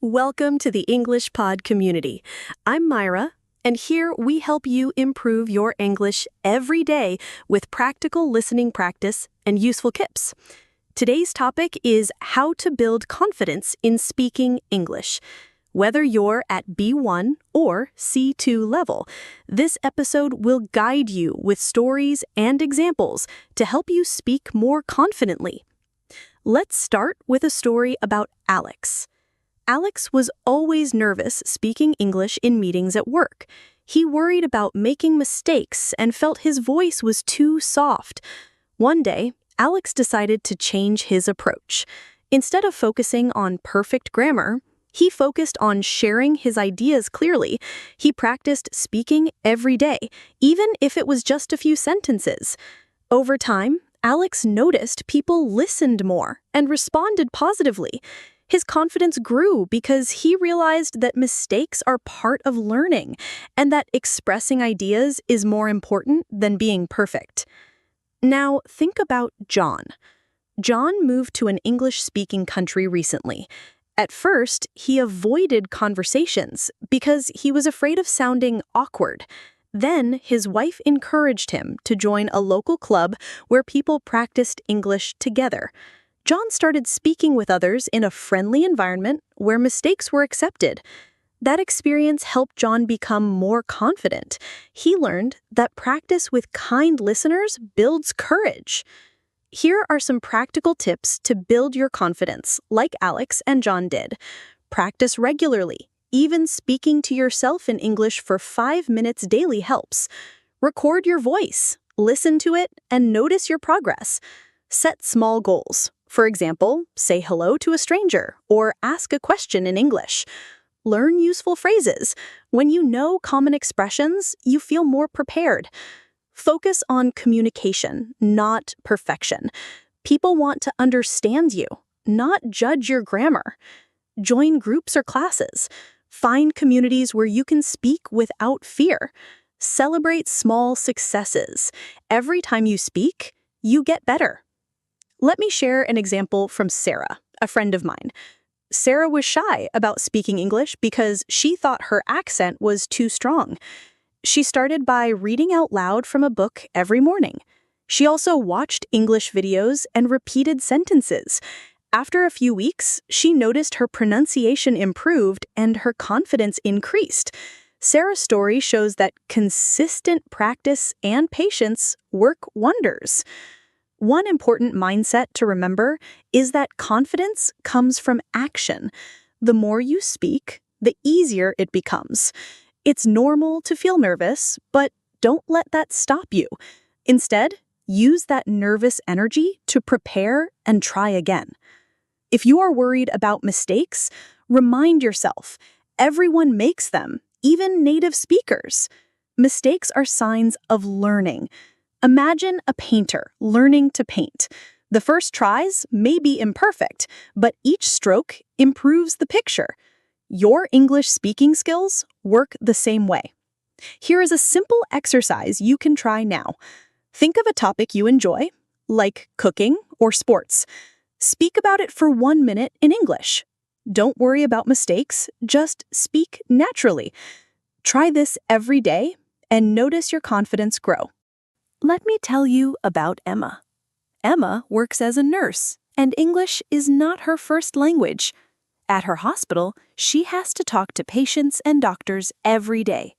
Welcome to the English Pod community. I'm Myra, and here we help you improve your English every day with practical listening practice and useful tips. Today's topic is how to build confidence in speaking English. Whether you're at B1 or C2 level, this episode will guide you with stories and examples to help you speak more confidently. Let's start with a story about Alex. Alex was always nervous speaking English in meetings at work. He worried about making mistakes and felt his voice was too soft. One day, Alex decided to change his approach. Instead of focusing on perfect grammar, he focused on sharing his ideas clearly. He practiced speaking every day, even if it was just a few sentences. Over time, Alex noticed people listened more and responded positively. His confidence grew because he realized that mistakes are part of learning and that expressing ideas is more important than being perfect. Now, think about John. John moved to an English-speaking country recently. At first, he avoided conversations because he was afraid of sounding awkward. Then, his wife encouraged him to join a local club where people practiced English together. John started speaking with others in a friendly environment where mistakes were accepted. That experience helped John become more confident. He learned that practice with kind listeners builds courage. Here are some practical tips to build your confidence, like Alex and John did. Practice regularly. Even speaking to yourself in English for 5 minutes daily helps. Record your voice, listen to it, and notice your progress. Set small goals. For example, say hello to a stranger or ask a question in English. Learn useful phrases. When you know common expressions, you feel more prepared. Focus on communication, not perfection. People want to understand you, not judge your grammar. Join groups or classes. Find communities where you can speak without fear. Celebrate small successes. Every time you speak, you get better. Let me share an example from Sarah, a friend of mine. Sarah was shy about speaking English because she thought her accent was too strong. She started by reading out loud from a book every morning. She also watched English videos and repeated sentences. After a few weeks, she noticed her pronunciation improved and her confidence increased. Sarah's story shows that consistent practice and patience work wonders. One important mindset to remember is that confidence comes from action. The more you speak, the easier it becomes. It's normal to feel nervous, but don't let that stop you. Instead, use that nervous energy to prepare and try again. If you are worried about mistakes, remind yourself, everyone makes them, even native speakers. Mistakes are signs of learning. Imagine a painter learning to paint. The first tries may be imperfect, but each stroke improves the picture. Your English speaking skills work the same way. Here is a simple exercise you can try now. Think of a topic you enjoy, like cooking or sports. Speak about it for 1 minute in English. Don't worry about mistakes, just speak naturally. Try this every day and notice your confidence grow. Let me tell you about Emma. Emma works as a nurse, and English is not her first language. At her hospital, she has to talk to patients and doctors every day.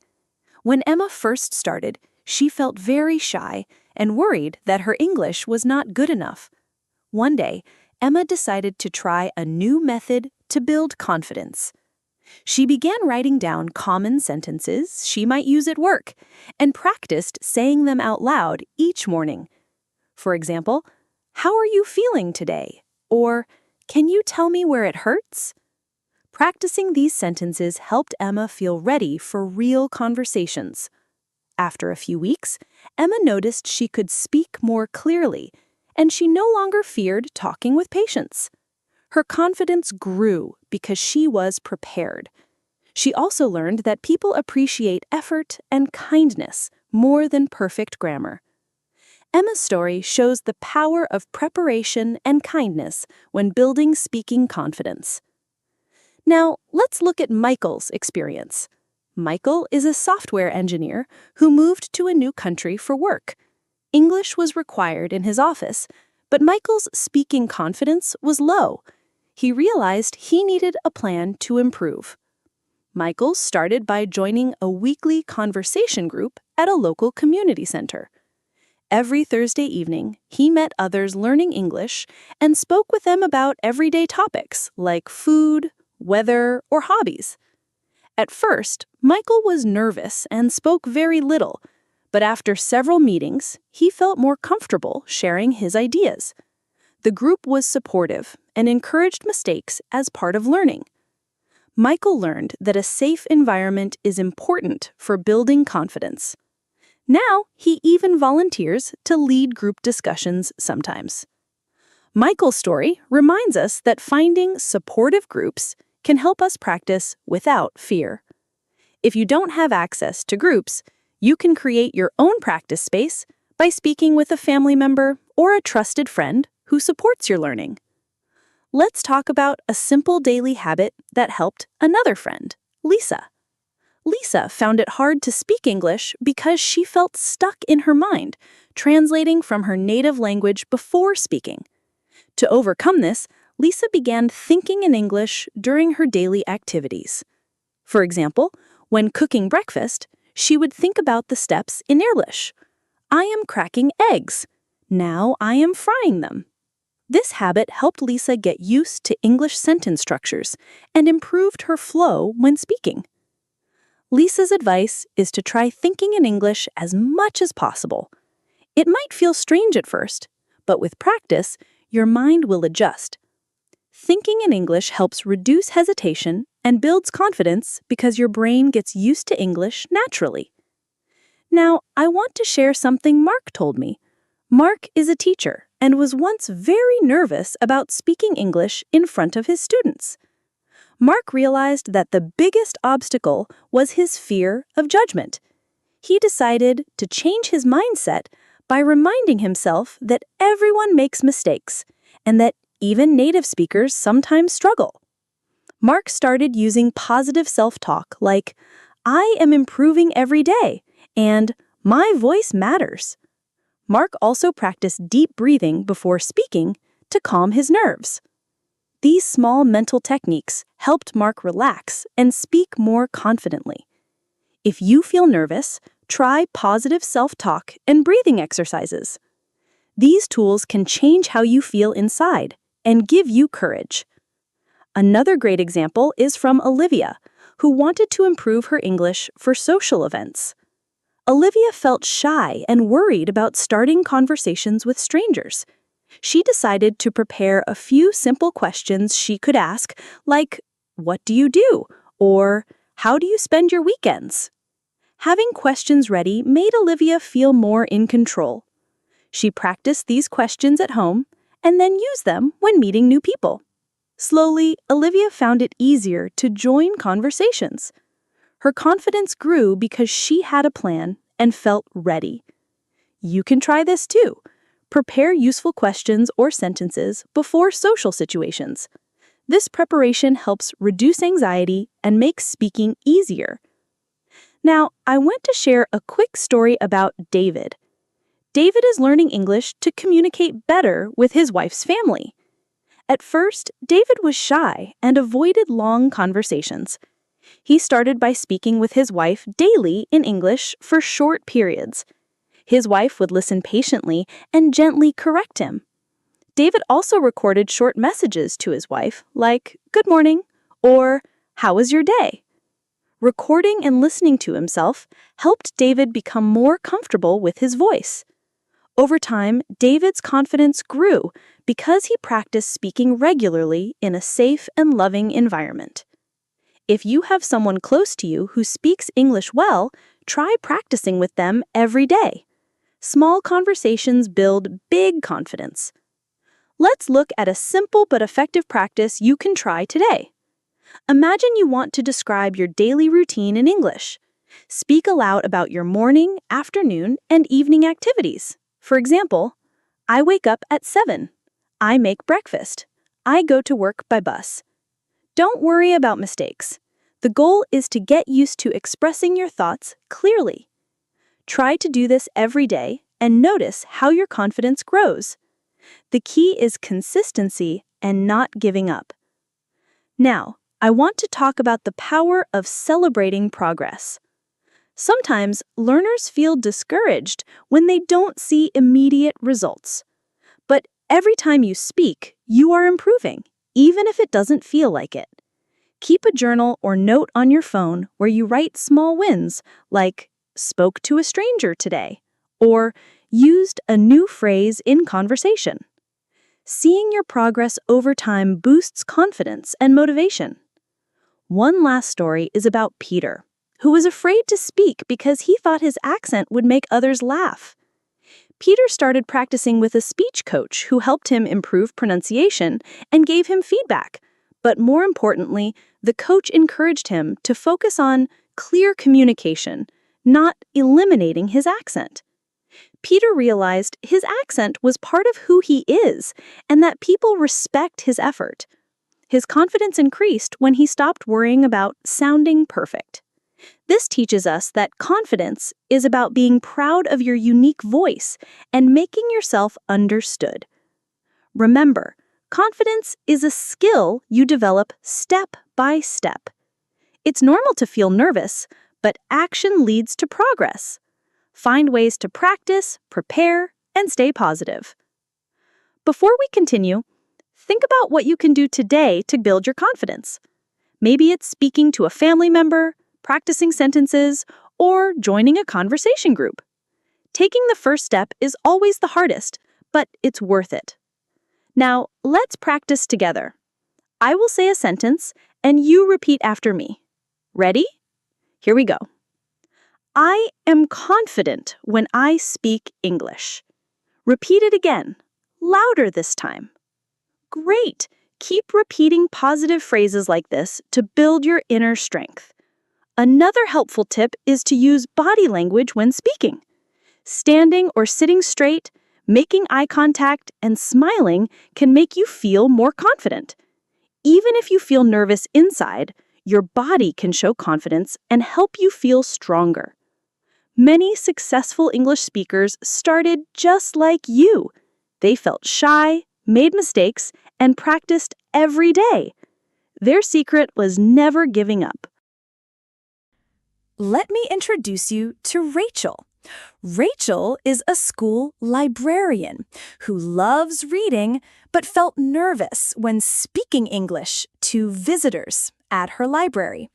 When Emma first started, she felt very shy and worried that her English was not good enough. One day, Emma decided to try a new method to build confidence. She began writing down common sentences she might use at work and practiced saying them out loud each morning. For example, "How are you feeling today?" Or, "Can you tell me where it hurts?" Practicing these sentences helped Emma feel ready for real conversations. After a few weeks, Emma noticed she could speak more clearly, and she no longer feared talking with patients. Her confidence grew because she was prepared. She also learned that people appreciate effort and kindness more than perfect grammar. Emma's story shows the power of preparation and kindness when building speaking confidence. Now, let's look at Michael's experience. Michael is a software engineer who moved to a new country for work. English was required in his office, but Michael's speaking confidence was low. He realized he needed a plan to improve. Michael started by joining a weekly conversation group at a local community center. Every Thursday evening, he met others learning English and spoke with them about everyday topics like food, weather, or hobbies. At first, Michael was nervous and spoke very little, but after several meetings, he felt more comfortable sharing his ideas. The group was supportive and encouraged mistakes as part of learning. Michael learned that a safe environment is important for building confidence. Now, he even volunteers to lead group discussions sometimes. Michael's story reminds us that finding supportive groups can help us practice without fear. If you don't have access to groups, you can create your own practice space by speaking with a family member or a trusted friend who supports your learning. Let's talk about a simple daily habit that helped another friend, Lisa. Lisa found it hard to speak English because she felt stuck in her mind, translating from her native language before speaking. To overcome this, Lisa began thinking in English during her daily activities. For example, when cooking breakfast, she would think about the steps in English. I am cracking eggs. Now I am frying them. This habit helped Lisa get used to English sentence structures and improved her flow when speaking. Lisa's advice is to try thinking in English as much as possible. It might feel strange at first, but with practice, your mind will adjust. Thinking in English helps reduce hesitation and builds confidence because your brain gets used to English naturally. Now, I want to share something Mark told me. Mark is a teacher and was once very nervous about speaking English in front of his students. Mark realized that the biggest obstacle was his fear of judgment. He decided to change his mindset by reminding himself that everyone makes mistakes and that even native speakers sometimes struggle. Mark started using positive self-talk like, I am improving every day, and my voice matters. Mark also practiced deep breathing before speaking to calm his nerves. These small mental techniques helped Mark relax and speak more confidently. If you feel nervous, try positive self-talk and breathing exercises. These tools can change how you feel inside and give you courage. Another great example is from Olivia, who wanted to improve her English for social events. Olivia felt shy and worried about starting conversations with strangers. She decided to prepare a few simple questions she could ask, like, "What do you do?" or "How do you spend your weekends?" Having questions ready made Olivia feel more in control. She practiced these questions at home and then used them when meeting new people. Slowly, Olivia found it easier to join conversations. Her confidence grew because she had a plan and felt ready. You can try this too. Prepare useful questions or sentences before social situations. This preparation helps reduce anxiety and makes speaking easier. Now, I want to share a quick story about David. David is learning English to communicate better with his wife's family. At first, David was shy and avoided long conversations. He started by speaking with his wife daily in English for short periods. His wife would listen patiently and gently correct him. David also recorded short messages to his wife, like, "Good morning," or "How was your day?" Recording and listening to himself helped David become more comfortable with his voice. Over time, David's confidence grew because he practiced speaking regularly in a safe and loving environment. If you have someone close to you who speaks English well, try practicing with them every day. Small conversations build big confidence. Let's look at a simple but effective practice you can try today. Imagine you want to describe your daily routine in English. Speak aloud about your morning, afternoon, and evening activities. For example, I wake up at 7. I make breakfast. I go to work by bus. Don't worry about mistakes. The goal is to get used to expressing your thoughts clearly. Try to do this every day and notice how your confidence grows. The key is consistency and not giving up. Now, I want to talk about the power of celebrating progress. Sometimes learners feel discouraged when they don't see immediate results. But every time you speak, you are improving, even if it doesn't feel like it. Keep a journal or note on your phone where you write small wins, like spoke to a stranger today, or used a new phrase in conversation. Seeing your progress over time boosts confidence and motivation. One last story is about Peter, who was afraid to speak because he thought his accent would make others laugh. Peter started practicing with a speech coach who helped him improve pronunciation and gave him feedback. But more importantly, the coach encouraged him to focus on clear communication, not eliminating his accent. Peter realized his accent was part of who he is and that people respect his effort. His confidence increased when he stopped worrying about sounding perfect. This teaches us that confidence is about being proud of your unique voice and making yourself understood. Remember, confidence is a skill you develop step by step. It's normal to feel nervous, but action leads to progress. Find ways to practice, prepare, and stay positive. Before we continue, think about what you can do today to build your confidence. Maybe it's speaking to a family member, practicing sentences, or joining a conversation group. Taking the first step is always the hardest, but it's worth it. Now, let's practice together. I will say a sentence, and you repeat after me. Ready? Here we go. I am confident when I speak English. Repeat it again, louder this time. Great! Keep repeating positive phrases like this to build your inner strength. Another helpful tip is to use body language when speaking. Standing or sitting straight, making eye contact, and smiling can make you feel more confident. Even if you feel nervous inside, your body can show confidence and help you feel stronger. Many successful English speakers started just like you. They felt shy, made mistakes, and practiced every day. Their secret was never giving up. Let me introduce you to Rachel. Rachel is a school librarian who loves reading but felt nervous when speaking English to visitors at her library.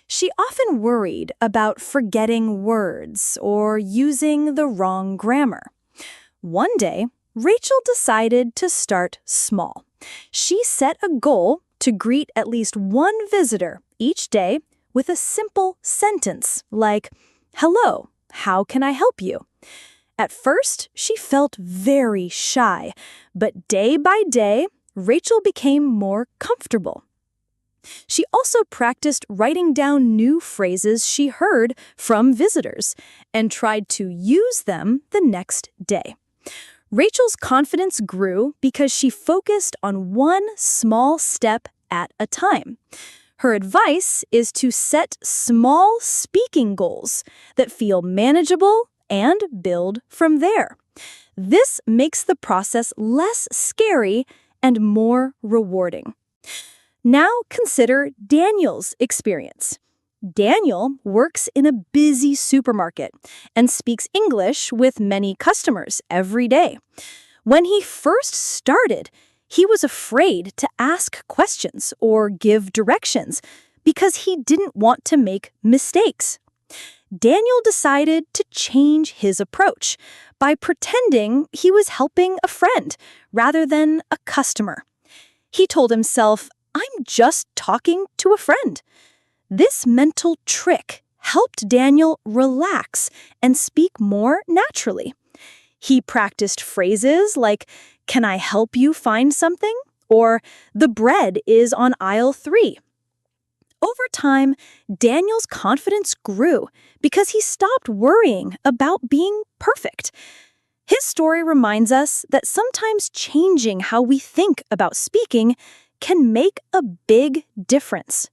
She often worried about forgetting words or using the wrong grammar. One day, Rachel decided to start small. She set a goal to greet at least one visitor each day with a simple sentence like, "Hello, how can I help you?" At first, she felt very shy, but day by day, Rachel became more comfortable. She also practiced writing down new phrases she heard from visitors and tried to use them the next day. Rachel's confidence grew because she focused on one small step at a time. Her advice is to set small speaking goals that feel manageable and build from there. This makes the process less scary and more rewarding. Now consider Daniel's experience. Daniel works in a busy supermarket and speaks English with many customers every day. When he first started, he was afraid to ask questions or give directions because he didn't want to make mistakes. Daniel decided to change his approach by pretending he was helping a friend rather than a customer. He told himself, "I'm just talking to a friend." This mental trick helped Daniel relax and speak more naturally. He practiced phrases like, "Can I help you find something?" or "The bread is on aisle 3. Over time, Daniel's confidence grew because he stopped worrying about being perfect. His story reminds us that sometimes changing how we think about speaking can make a big difference.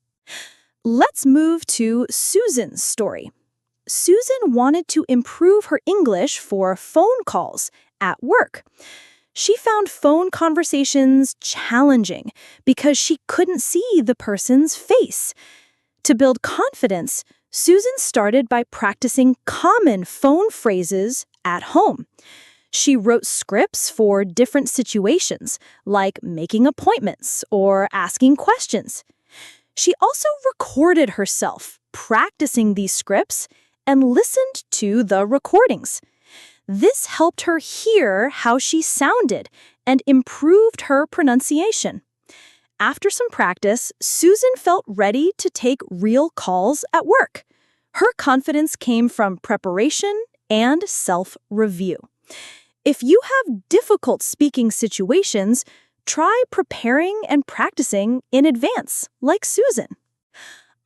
Let's move to Susan's story. Susan wanted to improve her English for phone calls at work. She found phone conversations challenging because she couldn't see the person's face. To build confidence, Susan started by practicing common phone phrases at home. She wrote scripts for different situations, like making appointments or asking questions. She also recorded herself practicing these scripts and listened to the recordings. This helped her hear how she sounded and improved her pronunciation. After some practice, Susan felt ready to take real calls at work. Her confidence came from preparation and self-review. If you have difficult speaking situations, try preparing and practicing in advance, like Susan.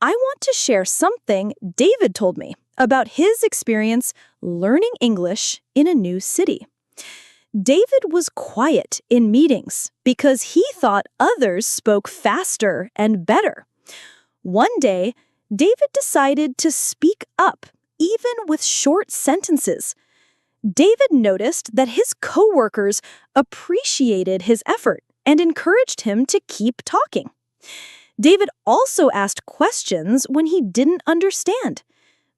I want to share something David told me about his experience learning English in a new city. David was quiet in meetings because he thought others spoke faster and better. One day, David decided to speak up, even with short sentences. David noticed that his coworkers appreciated his effort and encouraged him to keep talking. David also asked questions when he didn't understand.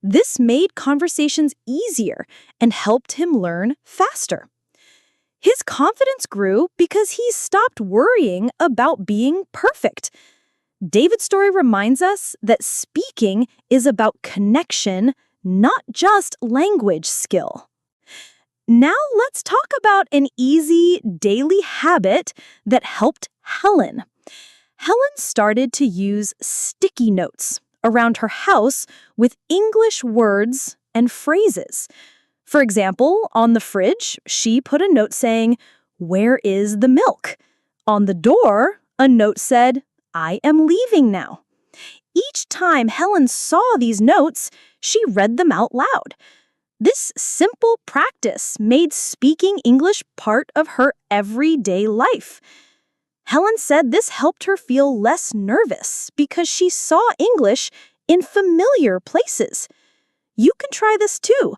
This made conversations easier and helped him learn faster. His confidence grew because he stopped worrying about being perfect. David's story reminds us that speaking is about connection, not just language skill. Now let's talk about an easy daily habit that helped Helen. Helen started to use sticky notes around her house with English words and phrases. For example, on the fridge, she put a note saying, "Where is the milk?" On the door, a note said, "I am leaving now." Each time Helen saw these notes, she read them out loud. This simple practice made speaking English part of her everyday life. Helen said this helped her feel less nervous because she saw English in familiar places. You can try this too.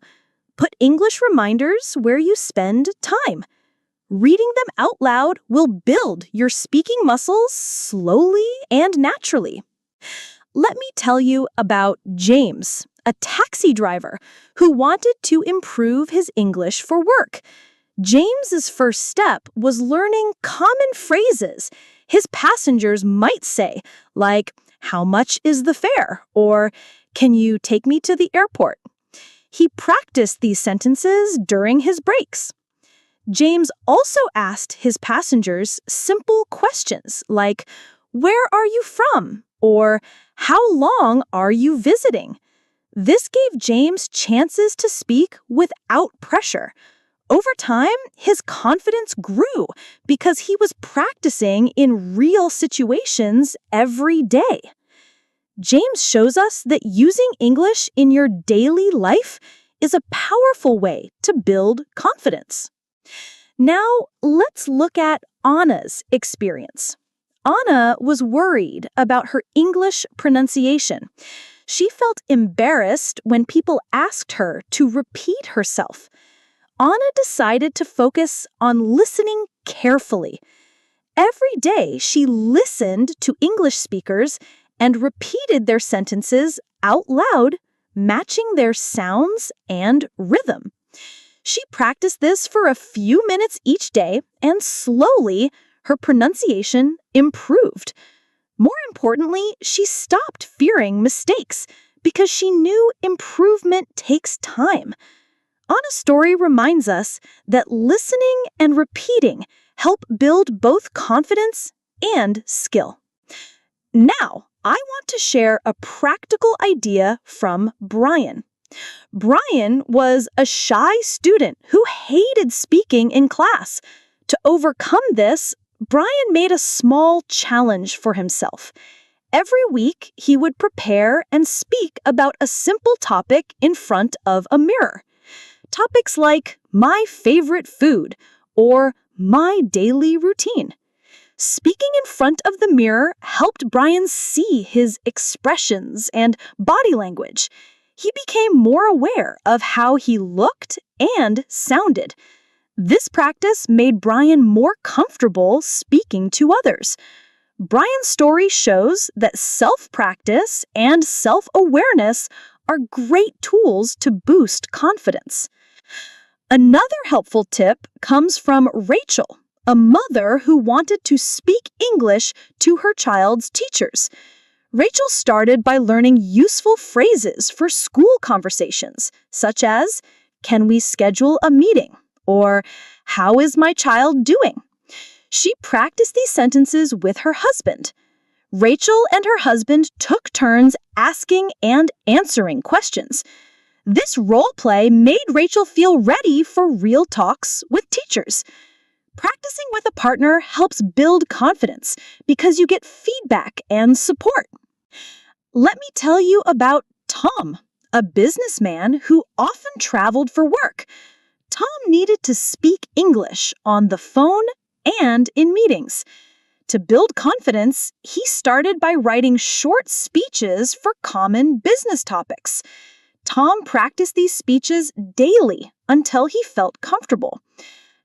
Put English reminders where you spend time. Reading them out loud will build your speaking muscles slowly and naturally. Let me tell you about James, a taxi driver who wanted to improve his English for work. James's first step was learning common phrases his passengers might say, like, "How much is the fare?" or "Can you take me to the airport?" He practiced these sentences during his breaks. James also asked his passengers simple questions like, "Where are you from?" or "How long are you visiting?" This gave James chances to speak without pressure. Over time, his confidence grew because he was practicing in real situations every day. James shows us that using English in your daily life is a powerful way to build confidence. Now, let's look at Anna's experience. Anna was worried about her English pronunciation. She felt embarrassed when people asked her to repeat herself. Anna decided to focus on listening carefully. Every day, she listened to English speakers and repeated their sentences out loud, matching their sounds and rhythm. She practiced this for a few minutes each day, and slowly, her pronunciation improved. More importantly, she stopped fearing mistakes because she knew improvement takes time. Anna's story reminds us that listening and repeating help build both confidence and skill. Now, I want to share a practical idea from Brian. Brian was a shy student who hated speaking in class. To overcome this, Brian made a small challenge for himself. Every week, he would prepare and speak about a simple topic in front of a mirror. Topics like my favorite food or my daily routine. Speaking in front of the mirror helped Brian see his expressions and body language. He became more aware of how he looked and sounded. This practice made Brian more comfortable speaking to others. Brian's story shows that self-practice and self-awareness are great tools to boost confidence. Another helpful tip comes from Rachel, a mother who wanted to speak English to her child's teachers. Rachel started by learning useful phrases for school conversations, such as, "Can we schedule a meeting?" or "How is my child doing?" She practiced these sentences with her husband. Rachel and her husband took turns asking and answering questions. This role play made Rachel feel ready for real talks with teachers. Practicing with a partner helps build confidence because you get feedback and support. Let me tell you about Tom, a businessman who often traveled for work. Tom needed to speak English on the phone and in meetings. To build confidence, he started by writing short speeches for common business topics. Tom practiced these speeches daily until he felt comfortable.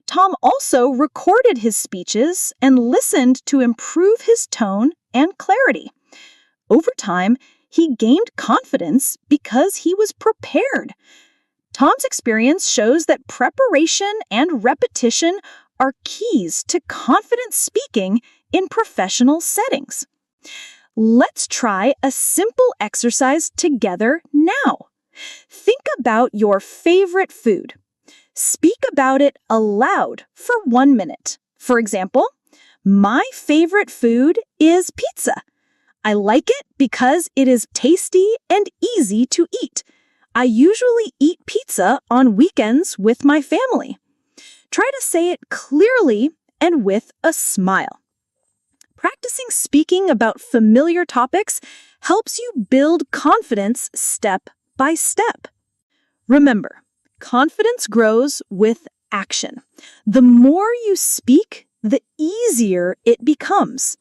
Tom also recorded his speeches and listened to improve his tone and clarity. Over time, he gained confidence because he was prepared. Tom's experience shows that preparation and repetition are keys to confident speaking in professional settings. Let's try a simple exercise together now. Think about your favorite food. Speak about it aloud for 1 minute. For example, my favorite food is pizza. I like it because it is tasty and easy to eat. I usually eat pizza on weekends with my family. Try to say it clearly and with a smile. Practicing speaking about familiar topics helps you build confidence step by step. Remember, confidence grows with action. The more you speak, the easier it becomes.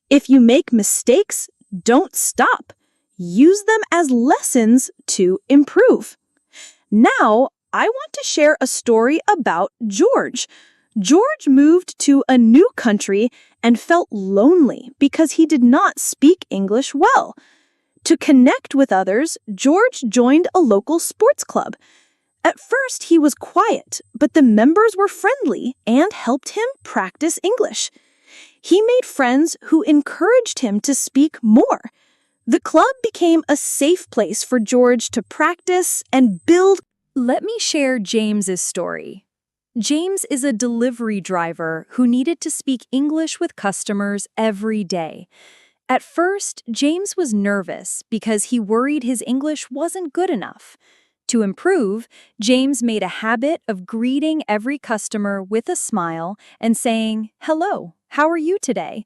If you make mistakes, don't stop. Use them as lessons to improve. Now, I want to share a story about George. George moved to a new country and felt lonely because he did not speak English well. To connect with others, George joined a local sports club. At first, he was quiet, but the members were friendly and helped him practice English. He made friends who encouraged him to speak more. The club became a safe place for George to practice and build. Let me share James's story. James is a delivery driver who needed to speak English with customers every day. At first, James was nervous because he worried his English wasn't good enough. To improve, James made a habit of greeting every customer with a smile and saying, "Hello, how are you today?"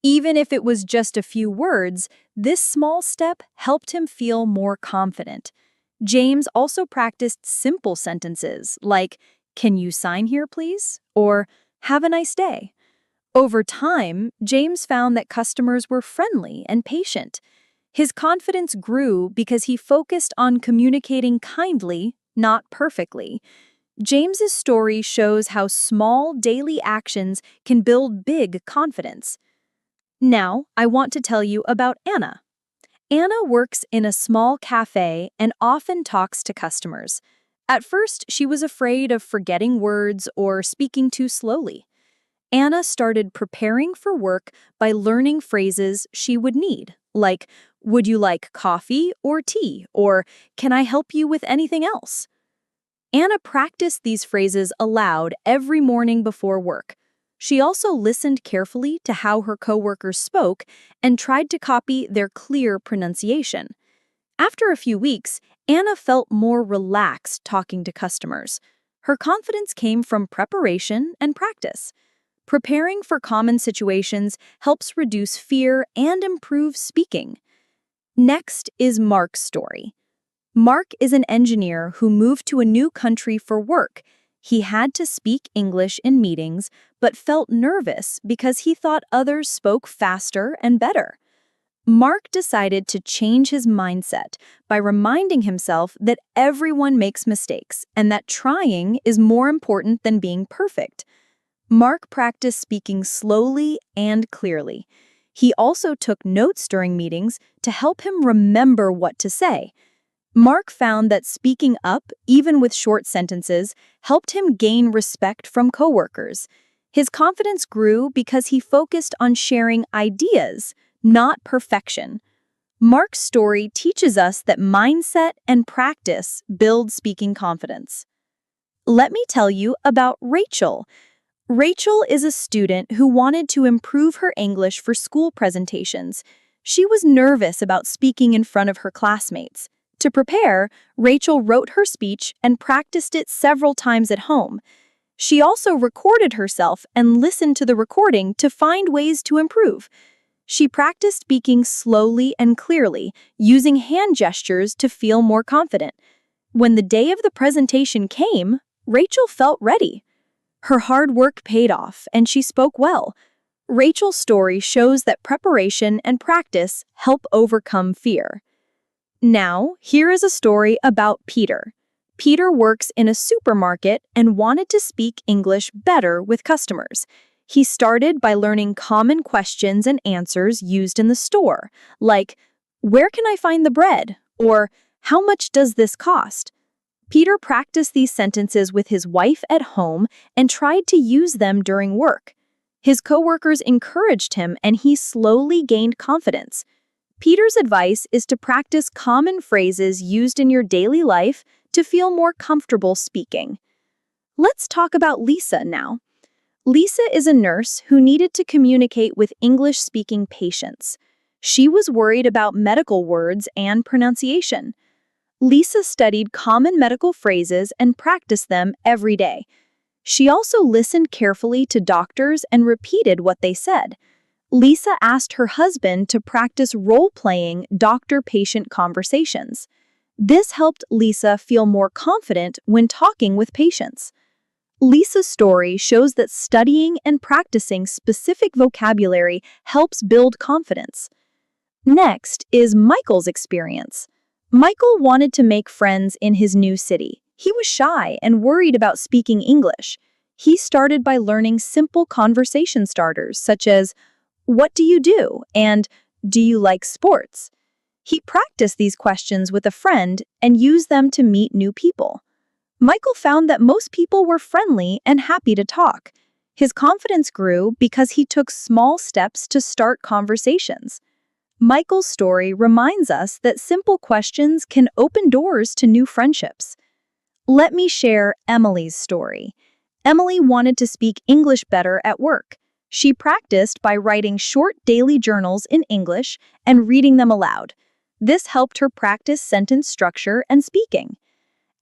Even if it was just a few words, this small step helped him feel more confident. James also practiced simple sentences like, "Can you sign here, please?" or "Have a nice day." Over time, James found that customers were friendly and patient. His confidence grew because he focused on communicating kindly, not perfectly. James's story shows how small daily actions can build big confidence. Now, I want to tell you about Anna. Anna works in a small cafe and often talks to customers. At first, she was afraid of forgetting words or speaking too slowly. Anna started preparing for work by learning phrases she would need, like, "Would you like coffee or tea?" or "Can I help you with anything else?" Anna practiced these phrases aloud every morning before work. She also listened carefully to how her coworkers spoke and tried to copy their clear pronunciation. After a few weeks, Anna felt more relaxed talking to customers. Her confidence came from preparation and practice. Preparing for common situations helps reduce fear and improve speaking. Next is Mark's story. Mark is an engineer who moved to a new country for work. He had to speak English in meetings, but felt nervous because he thought others spoke faster and better. Mark decided to change his mindset by reminding himself that everyone makes mistakes and that trying is more important than being perfect. Mark practiced speaking slowly and clearly. He also took notes during meetings to help him remember what to say. Mark found that speaking up, even with short sentences, helped him gain respect from coworkers. His confidence grew because he focused on sharing ideas, not perfection. Mark's story teaches us that mindset and practice build speaking confidence. Let me tell you about Rachel. Rachel is a student who wanted to improve her English for school presentations. She was nervous about speaking in front of her classmates. To prepare, Rachel wrote her speech and practiced it several times at home. She also recorded herself and listened to the recording to find ways to improve. She practiced speaking slowly and clearly, using hand gestures to feel more confident. When the day of the presentation came, Rachel felt ready. Her hard work paid off, and she spoke well. Rachel's story shows that preparation and practice help overcome fear. Now, here is a story about Peter. Peter works in a supermarket and wanted to speak English better with customers. He started by learning common questions and answers used in the store, like, "Where can I find the bread?" or "How much does this cost?" Peter practiced these sentences with his wife at home and tried to use them during work. His coworkers encouraged him and he slowly gained confidence. Peter's advice is to practice common phrases used in your daily life to feel more comfortable speaking. Let's talk about Lisa now. Lisa is a nurse who needed to communicate with English-speaking patients. She was worried about medical words and pronunciation. Lisa studied common medical phrases and practiced them every day. She also listened carefully to doctors and repeated what they said. Lisa asked her husband to practice role-playing doctor-patient conversations. This helped Lisa feel more confident when talking with patients. Lisa's story shows that studying and practicing specific vocabulary helps build confidence. Next is Michael's experience. Michael wanted to make friends in his new city. He was shy and worried about speaking English. He started by learning simple conversation starters such as, "What do you do?" and "Do you like sports?" He practiced these questions with a friend and used them to meet new people. Michael found that most people were friendly and happy to talk. His confidence grew because he took small steps to start conversations. Michael's story reminds us that simple questions can open doors to new friendships. Let me share Emily's story. Emily wanted to speak English better at work. She practiced by writing short daily journals in English and reading them aloud. This helped her practice sentence structure and speaking.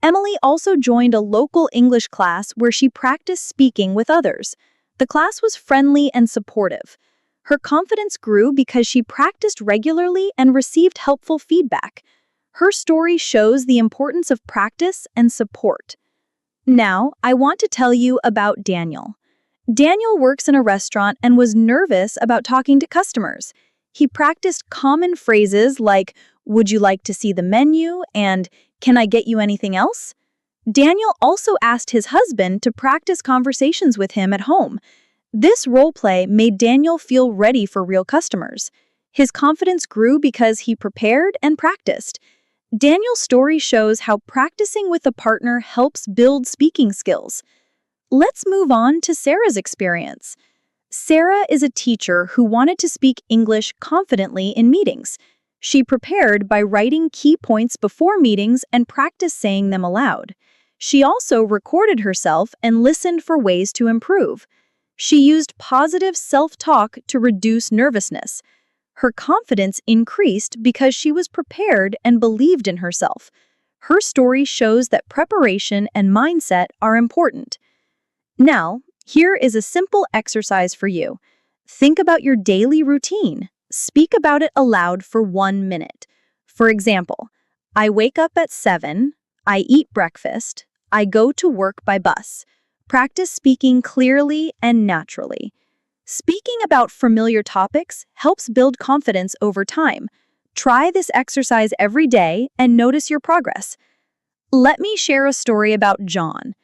Emily also joined a local English class where she practiced speaking with others. The class was friendly and supportive. Her confidence grew because she practiced regularly and received helpful feedback. Her story shows the importance of practice and support. Now, I want to tell you about Daniel. Daniel works in a restaurant and was nervous about talking to customers. He practiced common phrases like, "Would you like to see the menu?" and "Can I get you anything else?" Daniel also asked his husband to practice conversations with him at home. This role play made Daniel feel ready for real customers. His confidence grew because he prepared and practiced. Daniel's story shows how practicing with a partner helps build speaking skills. Let's move on to Sarah's experience. Sarah is a teacher who wanted to speak English confidently in meetings. She prepared by writing key points before meetings and practiced saying them aloud. She also recorded herself and listened for ways to improve. She used positive self-talk to reduce nervousness. Her confidence increased because she was prepared and believed in herself. Her story shows that preparation and mindset are important. Now, here is a simple exercise for you. Think about your daily routine. Speak about it aloud for 1 minute. For example, I wake up at 7, I eat breakfast, I go to work by bus. Practice speaking clearly and naturally. Speaking about familiar topics helps build confidence over time. Try this exercise every day and notice your progress. Let me share a story about John.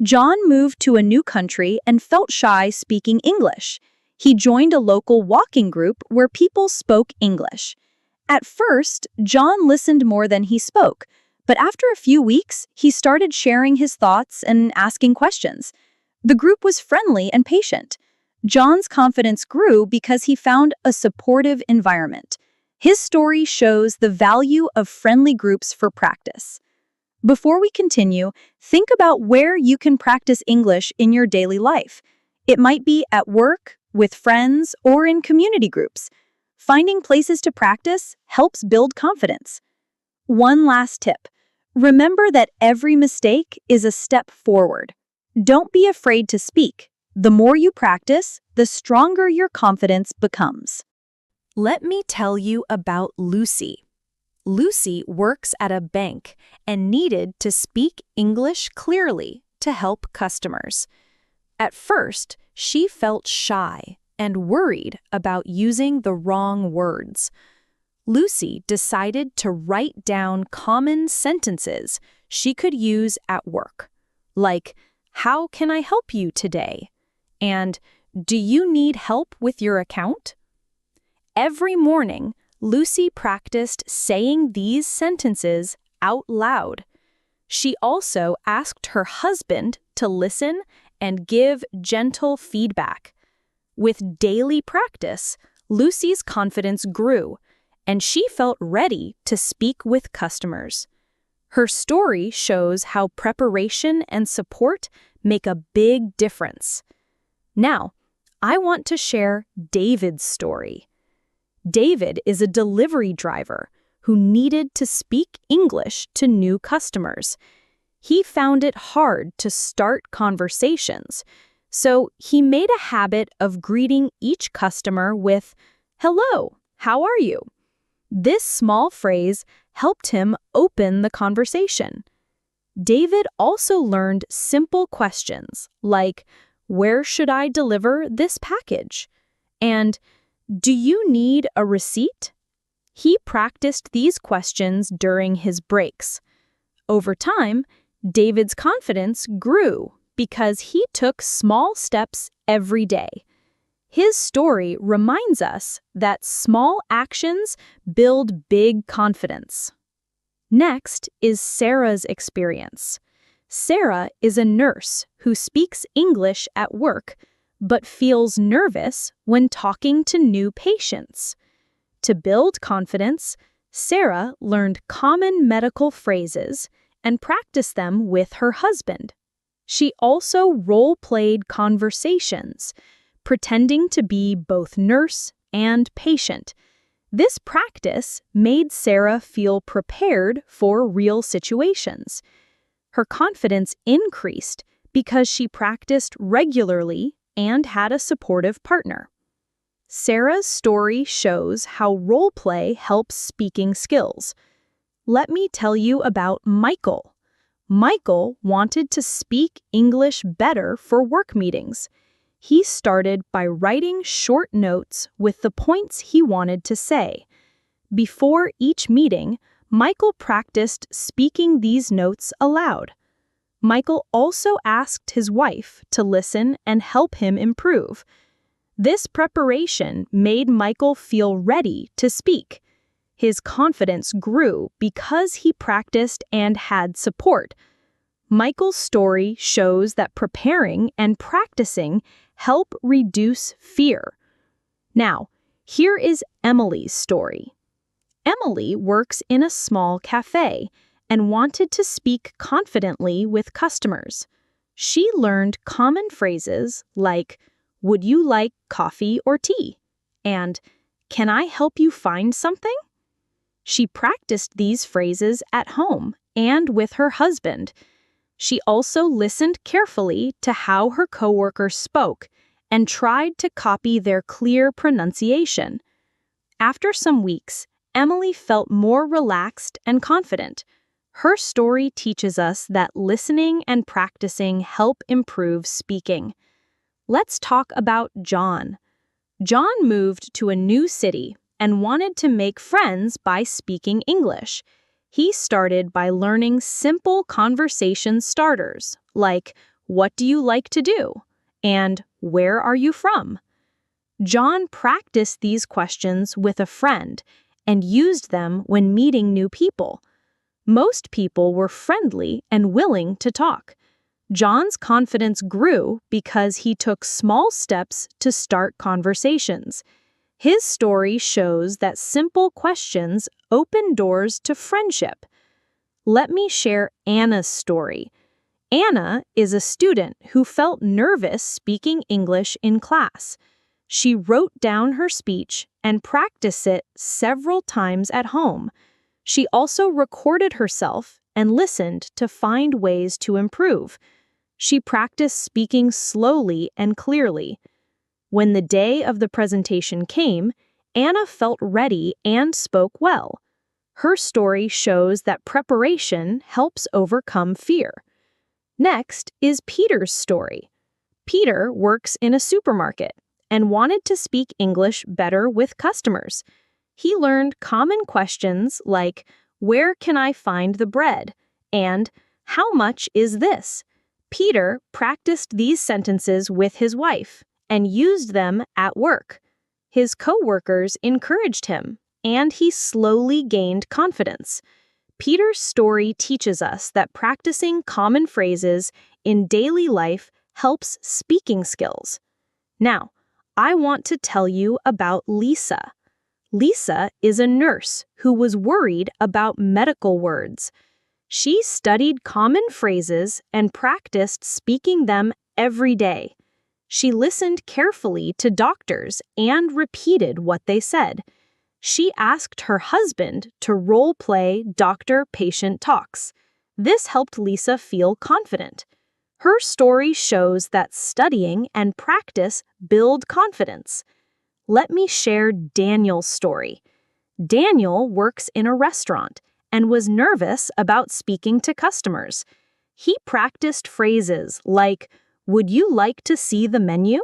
John moved to a new country and felt shy speaking English. He joined a local walking group where people spoke English. At first, John listened more than he spoke, but after a few weeks, he started sharing his thoughts and asking questions. The group was friendly and patient. John's confidence grew because he found a supportive environment. His story shows the value of friendly groups for practice. Before we continue, think about where you can practice English in your daily life. It might be at work, with friends, or in community groups. Finding places to practice helps build confidence. One last tip. Remember that every mistake is a step forward. Don't be afraid to speak. The more you practice, the stronger your confidence becomes. Let me tell you about Lucy. Lucy works at a bank and needed to speak English clearly to help customers. At first, she felt shy and worried about using the wrong words. Lucy decided to write down common sentences she could use at work, like, "How can I help you today?" and "Do you need help with your account?" Every morning, Lucy practiced saying these sentences out loud. She also asked her husband to listen and give gentle feedback. With daily practice, Lucy's confidence grew, and she felt ready to speak with customers. Her story shows how preparation and support make a big difference. Now, I want to share David's story. David is a delivery driver who needed to speak English to new customers. He found it hard to start conversations, so he made a habit of greeting each customer with, "Hello, how are you?" This small phrase helped him open the conversation. David also learned simple questions like, "Where should I deliver this package?" and "Do you need a receipt?" He practiced these questions during his breaks. Over time, David's confidence grew because he took small steps every day. His story reminds us that small actions build big confidence. Next is Sarah's experience. Sarah is a nurse who speaks English at work but feels nervous when talking to new patients. To build confidence, Sarah learned common medical phrases and practiced them with her husband. She also role-played conversations, pretending to be both nurse and patient. This practice made Sarah feel prepared for real situations. Her confidence increased because she practiced regularly and had a supportive partner. Sarah's story shows how role-play helps speaking skills. Let me tell you about Michael. Michael wanted to speak English better for work meetings. He started by writing short notes with the points he wanted to say. Before each meeting, Michael practiced speaking these notes aloud. Michael also asked his wife to listen and help him improve. This preparation made Michael feel ready to speak. His confidence grew because he practiced and had support. Michael's story shows that preparing and practicing help reduce fear. Now, here is Emily's story. Emily works in a small cafe and wanted to speak confidently with customers. She learned common phrases like, "Would you like coffee or tea?" and "Can I help you find something?" She practiced these phrases at home and with her husband. She also listened carefully to how her coworkers spoke and tried to copy their clear pronunciation. After some weeks, Emily felt more relaxed and confident. Her story teaches us that listening and practicing help improve speaking. Let's talk about John. John moved to a new city and wanted to make friends by speaking English. He started by learning simple conversation starters like, "What do you like to do?" and "Where are you from?" John practiced these questions with a friend and used them when meeting new people. Most people were friendly and willing to talk. John's confidence grew because he took small steps to start conversations. His story shows that simple questions open doors to friendship. Let me share Anna's story. Anna is a student who felt nervous speaking English in class. She wrote down her speech and practiced it several times at home. She also recorded herself and listened to find ways to improve. She practiced speaking slowly and clearly. When the day of the presentation came, Anna felt ready and spoke well. Her story shows that preparation helps overcome fear. Next is Peter's story. Peter works in a supermarket and wanted to speak English better with customers. He learned common questions like, "Where can I find the bread?" and "How much is this?" Peter practiced these sentences with his wife and used them at work. His coworkers encouraged him, and he slowly gained confidence. Peter's story teaches us that practicing common phrases in daily life helps speaking skills. Now, I want to tell you about Lisa. Lisa is a nurse who was worried about medical words. She studied common phrases and practiced speaking them every day. She listened carefully to doctors and repeated what they said. She asked her husband to role-play doctor-patient talks. This helped Lisa feel confident. Her story shows that studying and practice build confidence. Let me share Daniel's story. Daniel works in a restaurant and was nervous about speaking to customers. He practiced phrases like, "Would you like to see the menu?"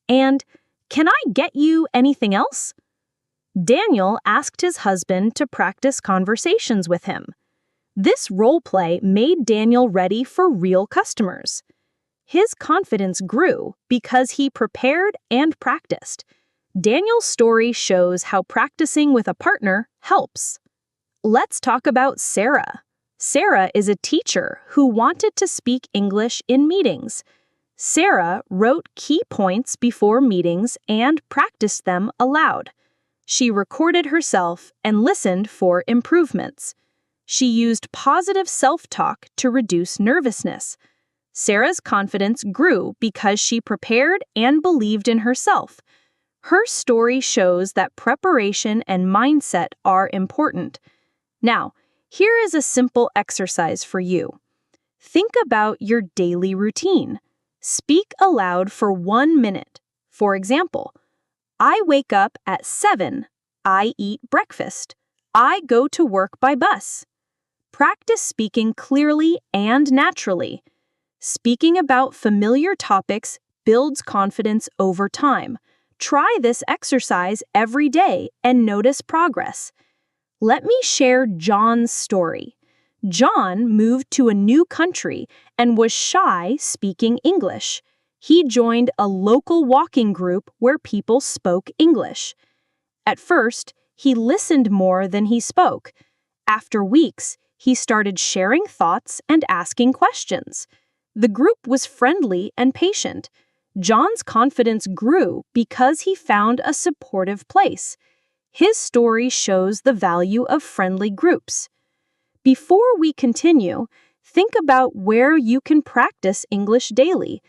and "Can I get you anything else?" Daniel asked his husband to practice conversations with him. This role play made Daniel ready for real customers. His confidence grew because he prepared and practiced. Daniel's story shows how practicing with a partner helps. Let's talk about Sarah. Sarah is a teacher who wanted to speak English in meetings. Sarah wrote key points before meetings and practiced them aloud. She recorded herself and listened for improvements. She used positive self-talk to reduce nervousness. Sarah's confidence grew because she prepared and believed in herself. Her story shows that preparation and mindset are important. Now, here is a simple exercise for you. Think about your daily routine. Speak aloud for 1 minute. For example, I wake up at 7. I eat breakfast. I go to work by bus. Practice speaking clearly and naturally. Speaking about familiar topics builds confidence over time. Try this exercise every day and notice progress. Let me share John's story. John moved to a new country and was shy speaking English. He joined a local walking group where people spoke English. At first, he listened more than he spoke. After weeks, he started sharing thoughts and asking questions. The group was friendly and patient. John's confidence grew because he found a supportive place. His story shows the value of friendly groups. Before we continue, think about where you can practice English daily.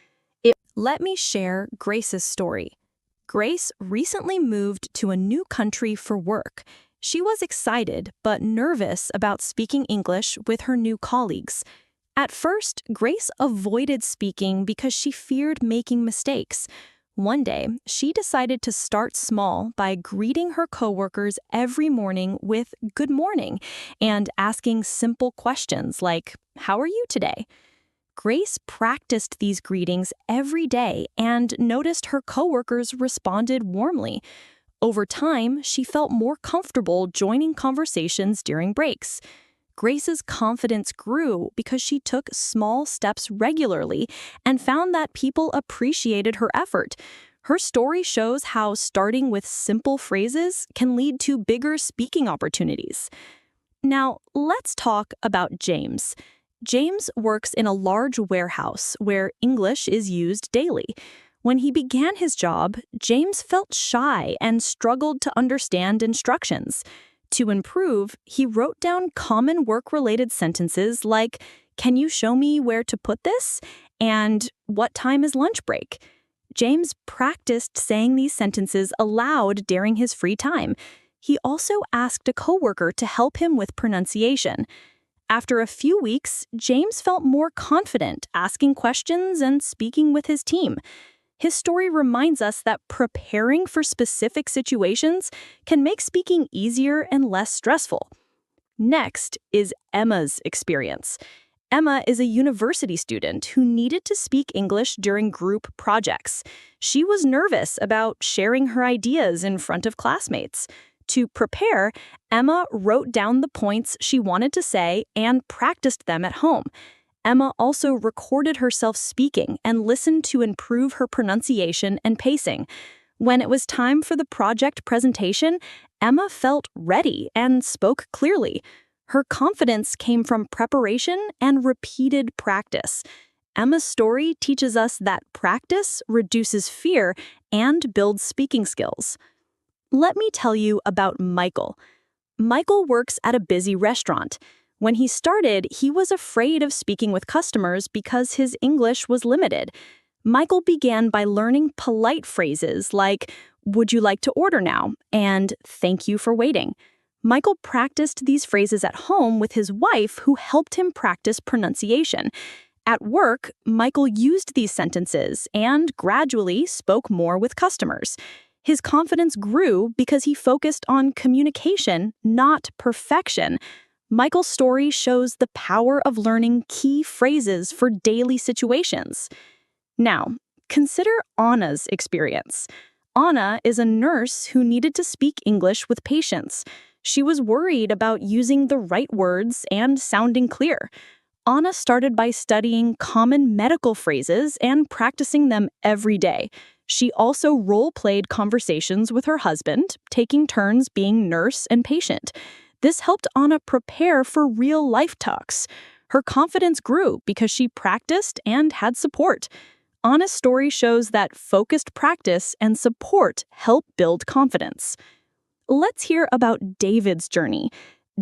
Let me share Grace's story. Grace recently moved to a new country for work. She was excited but nervous about speaking English with her new colleagues. At first, Grace avoided speaking because she feared making mistakes. One day, she decided to start small by greeting her coworkers every morning with "Good morning" and asking simple questions like, "How are you today?" Grace practiced these greetings every day and noticed her coworkers responded warmly. Over time, she felt more comfortable joining conversations during breaks. Grace's confidence grew because she took small steps regularly and found that people appreciated her effort. Her story shows how starting with simple phrases can lead to bigger speaking opportunities. Now, let's talk about James. James works in a large warehouse where English is used daily. When he began his job, James felt shy and struggled to understand instructions. To improve, he wrote down common work-related sentences like, "Can you show me where to put this?" and "What time is lunch break?" James practiced saying these sentences aloud during his free time. He also asked a coworker to help him with pronunciation. After a few weeks, James felt more confident asking questions and speaking with his team. His story reminds us that preparing for specific situations can make speaking easier and less stressful. Next is Emma's experience. Emma is a university student who needed to speak English during group projects. She was nervous about sharing her ideas in front of classmates. To prepare, Emma wrote down the points she wanted to say and practiced them at home. Emma also recorded herself speaking and listened to improve her pronunciation and pacing. When it was time for the project presentation, Emma felt ready and spoke clearly. Her confidence came from preparation and repeated practice. Emma's story teaches us that practice reduces fear and builds speaking skills. Let me tell you about Michael. Michael works at a busy restaurant. When he started, he was afraid of speaking with customers because his English was limited. Michael began by learning polite phrases like, "Would you like to order now?" and "Thank you for waiting." Michael practiced these phrases at home with his wife, who helped him practice pronunciation. At work, Michael used these sentences and gradually spoke more with customers. His confidence grew because he focused on communication, not perfection. Michael's story shows the power of learning key phrases for daily situations. Now, consider Anna's experience. Anna is a nurse who needed to speak English with patients. She was worried about using the right words and sounding clear. Anna started by studying common medical phrases and practicing them every day. She also role-played conversations with her husband, taking turns being nurse and patient. This helped Anna prepare for real-life talks. Her confidence grew because she practiced and had support. Anna's story shows that focused practice and support help build confidence. Let's hear about David's journey.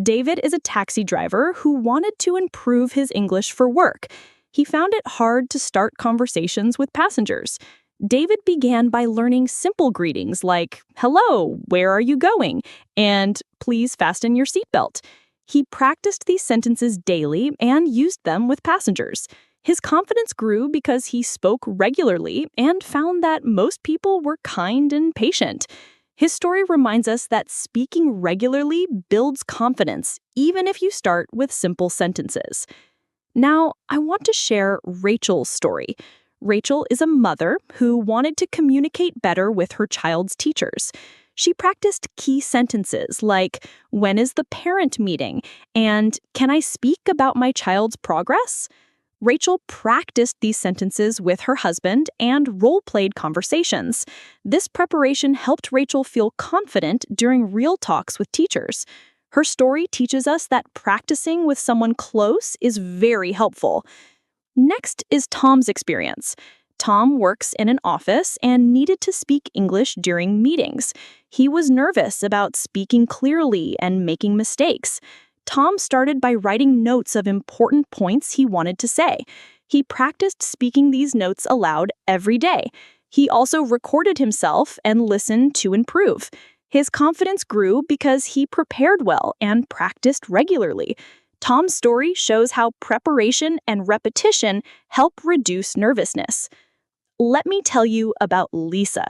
David is a taxi driver who wanted to improve his English for work. He found it hard to start conversations with passengers. David began by learning simple greetings like, "Hello, where are you going?" and "Please fasten your seatbelt." He practiced these sentences daily and used them with passengers. His confidence grew because he spoke regularly and found that most people were kind and patient. His story reminds us that speaking regularly builds confidence, even if you start with simple sentences. Now, I want to share Rachel's story. Rachel is a mother who wanted to communicate better with her child's teachers. She practiced key sentences like, "When is the parent meeting?" and "Can I speak about my child's progress?" Rachel practiced these sentences with her husband and role-played conversations. This preparation helped Rachel feel confident during real talks with teachers. Her story teaches us that practicing with someone close is very helpful. Next is Tom's experience. Tom works in an office and needed to speak English during meetings. He was nervous about speaking clearly and making mistakes. Tom started by writing notes of important points he wanted to say. He practiced speaking these notes aloud every day. He also recorded himself and listened to improve. His confidence grew because he prepared well and practiced regularly. Tom's story shows how preparation and repetition help reduce nervousness. Let me tell you about Lisa.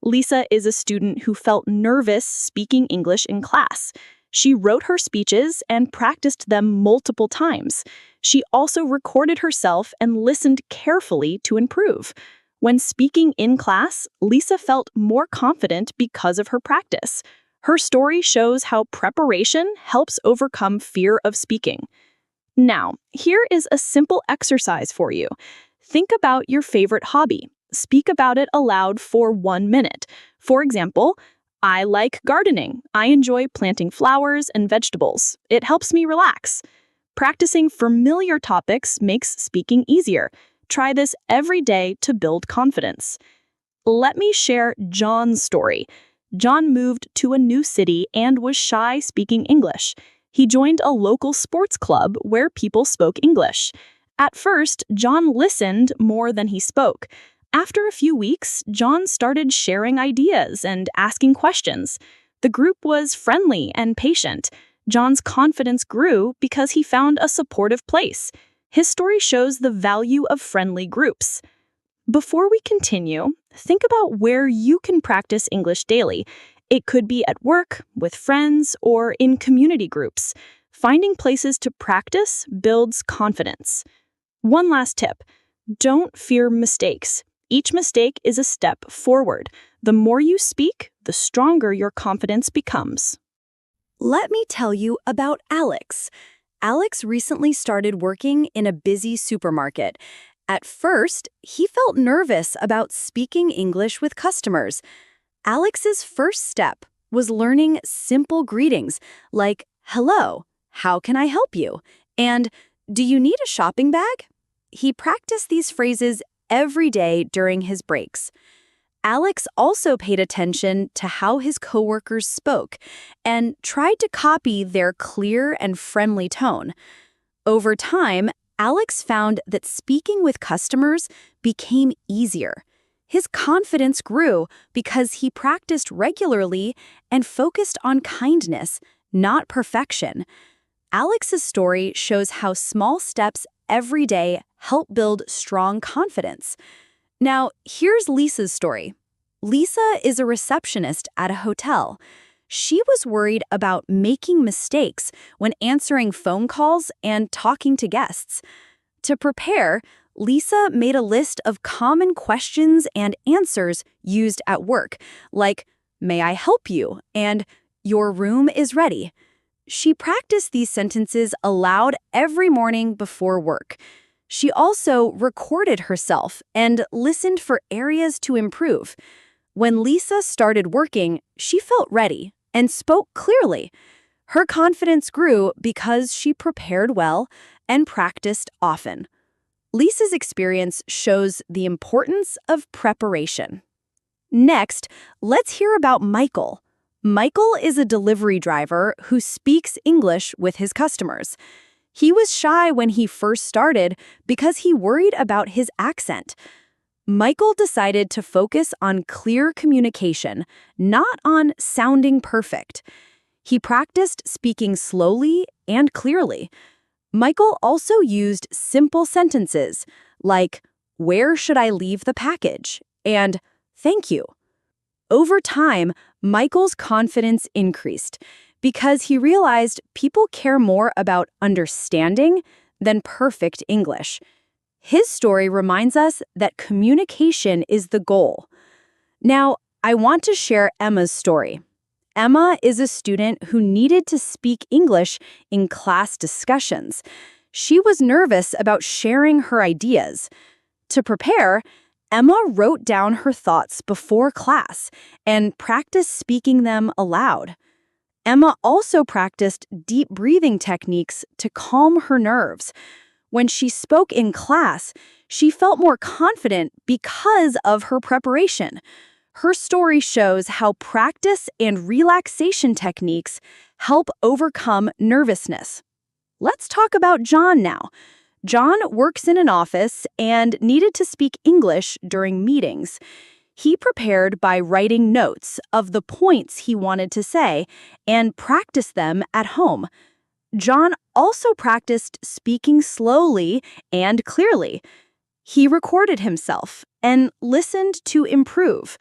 Lisa is a student who felt nervous speaking English in class. She wrote her speeches and practiced them multiple times. She also recorded herself and listened carefully to improve. When speaking in class, Lisa felt more confident because of her practice. Her story shows how preparation helps overcome fear of speaking. Now, here is a simple exercise for you. Think about your favorite hobby. Speak about it aloud for 1 minute. For example, I like gardening. I enjoy planting flowers and vegetables. It helps me relax. Practicing familiar topics makes speaking easier. Try this every day to build confidence. Let me share John's story. John moved to a new city and was shy speaking English. He joined a local sports club where people spoke English. At first, John listened more than he spoke. After a few weeks, John started sharing ideas and asking questions. The group was friendly and patient. John's confidence grew because he found a supportive place. His story shows the value of friendly groups. Before we continue, think about where you can practice English daily. It could be at work, with friends, or in community groups. Finding places to practice builds confidence. One last tip: don't fear mistakes. Each mistake is a step forward. The more you speak, the stronger your confidence becomes. Let me tell you about Alex. Alex recently started working in a busy supermarket. At first, he felt nervous about speaking English with customers. Alex's first step was learning simple greetings like, "Hello, how can I help you?" and "Do you need a shopping bag?" He practiced these phrases every day during his breaks. Alex also paid attention to how his coworkers spoke and tried to copy their clear and friendly tone. Over time, Alex found that speaking with customers became easier. His confidence grew because he practiced regularly and focused on kindness, not perfection. Alex's story shows how small steps every day help build strong confidence. Now, here's Lisa's story. Lisa is a receptionist at a hotel. She was worried about making mistakes when answering phone calls and talking to guests. To prepare, Lisa made a list of common questions and answers used at work, like, "May I help you?" and "Your room is ready." She practiced these sentences aloud every morning before work. She also recorded herself and listened for areas to improve. When Lisa started working, she felt ready and spoke clearly. Her confidence grew because she prepared well and practiced often. Lisa's experience shows the importance of preparation. Next, let's hear about Michael. Michael is a delivery driver who speaks English with his customers. He was shy when he first started because he worried about his accent. Michael decided to focus on clear communication, not on sounding perfect. He practiced speaking slowly and clearly. Michael also used simple sentences like, "Where should I leave the package?" and "Thank you." Over time, Michael's confidence increased because he realized people care more about understanding than perfect English. His story reminds us that communication is the goal. Now, I want to share Emma's story. Emma is a student who needed to speak English in class discussions. She was nervous about sharing her ideas. To prepare, Emma wrote down her thoughts before class and practiced speaking them aloud. Emma also practiced deep breathing techniques to calm her nerves. When she spoke in class, she felt more confident because of her preparation. Her story shows how practice and relaxation techniques help overcome nervousness. Let's talk about John now. John works in an office and needed to speak English during meetings. He prepared by writing notes of the points he wanted to say and practiced them at home. John also practiced speaking slowly and clearly. He recorded himself and listened to improve.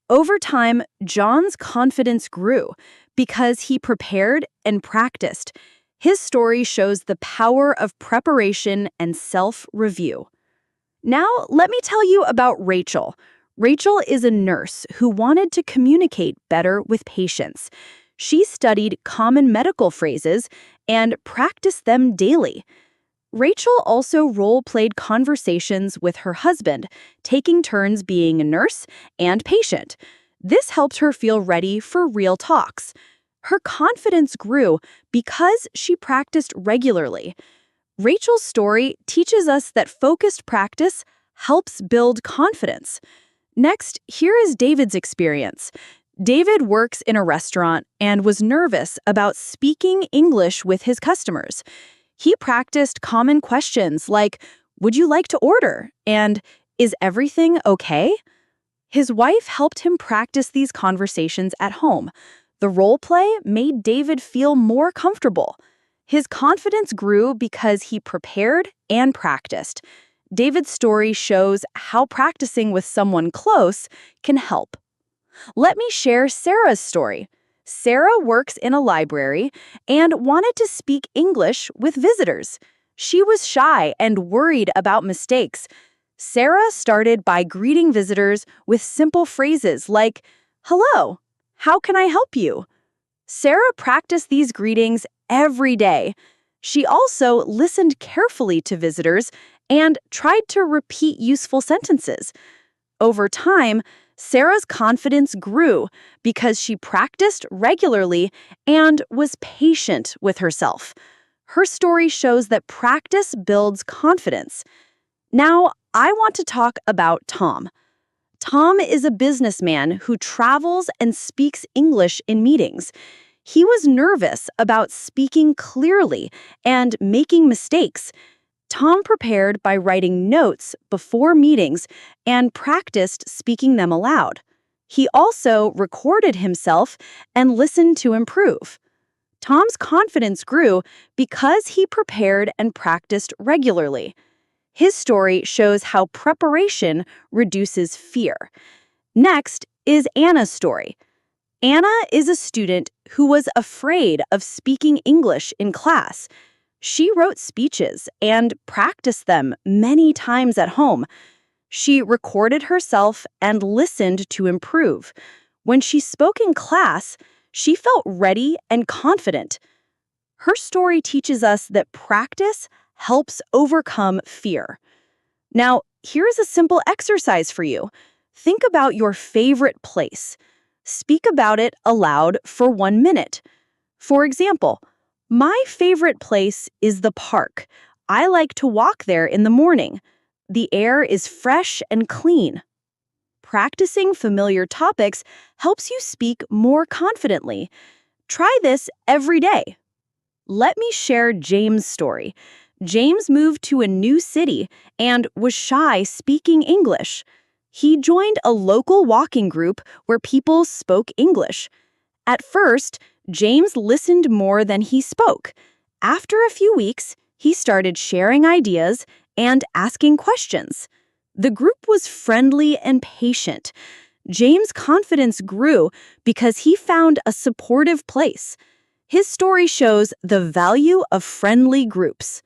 Over time, John's confidence grew because he prepared and practiced. His story shows the power of preparation and self-review. Now, let me tell you about Rachel. Rachel is a nurse who wanted to communicate better with patients. She studied common medical phrases and practiced them daily. Rachel also role-played conversations with her husband, taking turns being a nurse and patient. This helped her feel ready for real talks. Her confidence grew because she practiced regularly. Rachel's story teaches us that focused practice helps build confidence. Next, here is David's experience. David works in a restaurant and was nervous about speaking English with his customers. He practiced common questions like, "Would you like to order?" and "Is everything okay?" His wife helped him practice these conversations at home. The role play made David feel more comfortable. His confidence grew because he prepared and practiced. David's story shows how practicing with someone close can help. Let me share Sarah's story. Sarah works in a library and wanted to speak English with visitors. She was shy and worried about mistakes. Sarah started by greeting visitors with simple phrases like, "Hello, how can I help you?" Sarah practiced these greetings every day. She also listened carefully to visitors and tried to repeat useful sentences. Over time, Sarah's confidence grew because she practiced regularly and was patient with herself. Her story shows that practice builds confidence. Now, I want to talk about Tom. Tom is a businessman who travels and speaks English in meetings. He was nervous about speaking clearly and making mistakes. Tom prepared by writing notes before meetings and practiced speaking them aloud. He also recorded himself and listened to improve. Tom's confidence grew because he prepared and practiced regularly. His story shows how preparation reduces fear. Next is Anna's story. Anna is a student who was afraid of speaking English in class. She wrote speeches and practiced them many times at home. She recorded herself and listened to improve. When she spoke in class, she felt ready and confident. Her story teaches us that practice helps overcome fear. Now, here's a simple exercise for you. Think about your favorite place. Speak about it aloud for 1 minute. For example, "My favorite place is the park. I like to walk there in the morning. The air is fresh and clean." Practicing familiar topics helps you speak more confidently. Try this every day. Let me share James' story. James moved to a new city and was shy speaking English. He joined a local walking group where people spoke English. At first, James listened more than he spoke. After a few weeks, he started sharing ideas and asking questions. The group was friendly and patient. James' confidence grew because he found a supportive place. His story shows the value of friendly groups.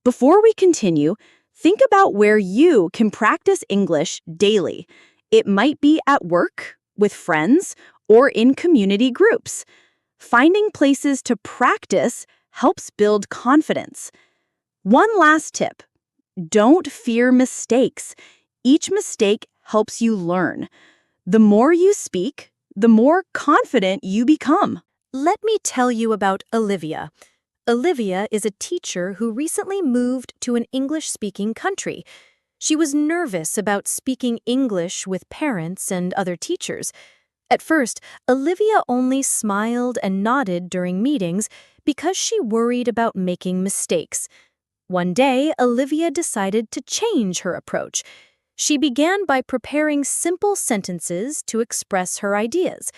Before we continue, think about where you can practice English daily. It might be at work, with friends, or in community groups. Finding places to practice helps build confidence. One last tip: don't fear mistakes. Each mistake helps you learn. The more you speak, the more confident you become. Let me tell you about Olivia. Olivia is a teacher who recently moved to an English-speaking country. She was nervous about speaking English with parents and other teachers. At first, Olivia only smiled and nodded during meetings because she worried about making mistakes. One day, Olivia decided to change her approach. She began by preparing simple sentences to express her ideas.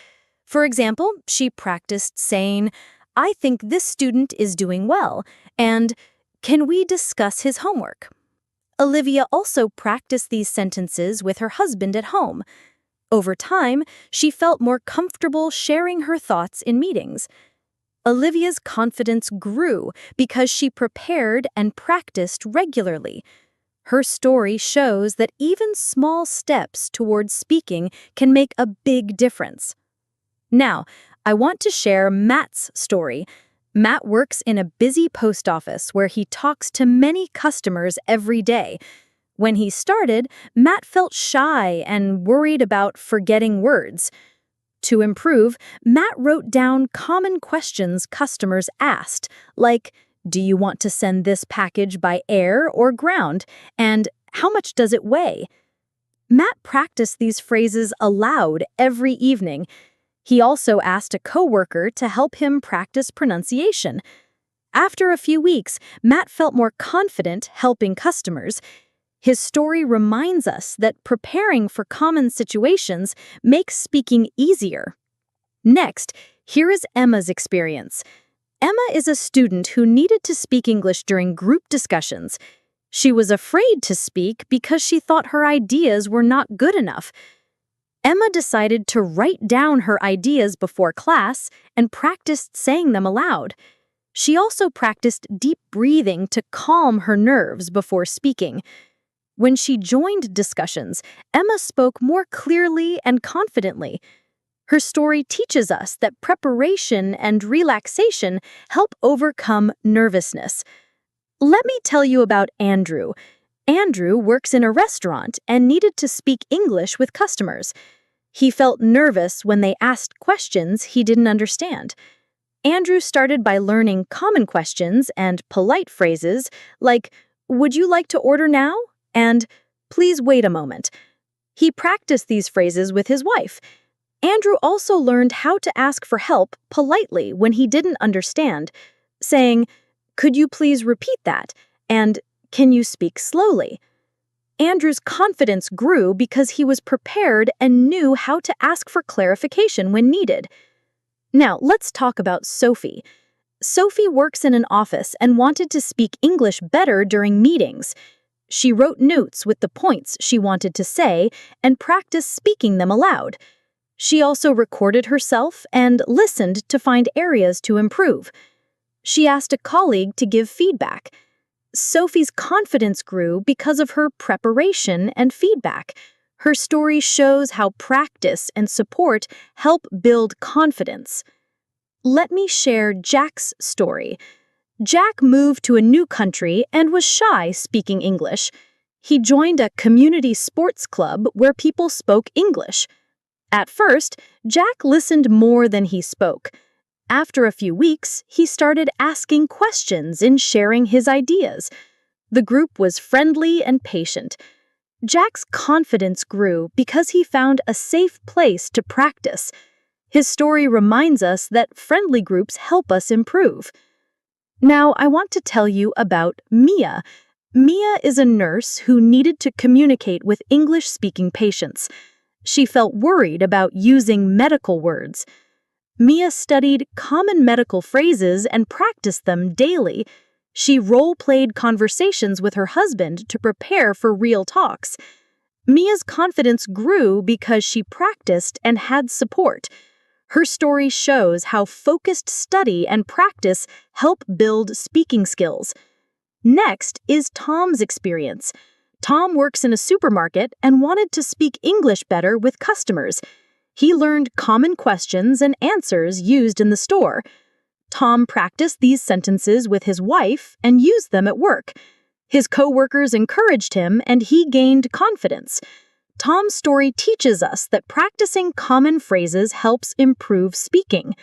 For example, she practiced saying, "I think this student is doing well," and "Can we discuss his homework?" Olivia also practiced these sentences with her husband at home. Over time, she felt more comfortable sharing her thoughts in meetings. Olivia's confidence grew because she prepared and practiced regularly. Her story shows that even small steps towards speaking can make a big difference. Now, I want to share Matt's story. Matt works in a busy post office where he talks to many customers every day. When he started, Matt felt shy and worried about forgetting words. To improve, Matt wrote down common questions customers asked, like, "Do you want to send this package by air or ground?" And "How much does it weigh?" Matt practiced these phrases aloud every evening. He also asked a coworker to help him practice pronunciation. After a few weeks, Matt felt more confident helping customers. His story reminds us that preparing for common situations makes speaking easier. Next, here is Emma's experience. Emma is a student who needed to speak English during group discussions. She was afraid to speak because she thought her ideas were not good enough. Emma decided to write down her ideas before class and practiced saying them aloud. She also practiced deep breathing to calm her nerves before speaking. When she joined discussions, Emma spoke more clearly and confidently. Her story teaches us that preparation and relaxation help overcome nervousness. Let me tell you about Andrew. Andrew works in a restaurant and needed to speak English with customers. He felt nervous when they asked questions he didn't understand. Andrew started by learning common questions and polite phrases like, "Would you like to order now?" and "Please wait a moment." He practiced these phrases with his wife. Andrew also learned how to ask for help politely when he didn't understand, saying, "Could you please repeat that?" and "Can you speak slowly?" Andrew's confidence grew because he was prepared and knew how to ask for clarification when needed. Now, let's talk about Sophie. Sophie works in an office and wanted to speak English better during meetings. She wrote notes with the points she wanted to say and practiced speaking them aloud. She also recorded herself and listened to find areas to improve. She asked a colleague to give feedback. Sophie's confidence grew because of her preparation and feedback. Her story shows how practice and support help build confidence. Let me share Jack's story. Jack moved to a new country and was shy speaking English. He joined a community sports club where people spoke English. At first, Jack listened more than he spoke. After a few weeks, he started asking questions and sharing his ideas. The group was friendly and patient. Jack's confidence grew because he found a safe place to practice. His story reminds us that friendly groups help us improve. Now, I want to tell you about Mia. Mia is a nurse who needed to communicate with English-speaking patients. She felt worried about using medical words. Mia studied common medical phrases and practiced them daily. She role-played conversations with her husband to prepare for real talks. Mia's confidence grew because she practiced and had support. Her story shows how focused study and practice help build speaking skills. Next is Tom's experience. Tom works in a supermarket and wanted to speak English better with customers. He learned common questions and answers used in the store. Tom practiced these sentences with his wife and used them at work. His coworkers encouraged him and he gained confidence. Tom's story teaches us that practicing common phrases helps improve speaking.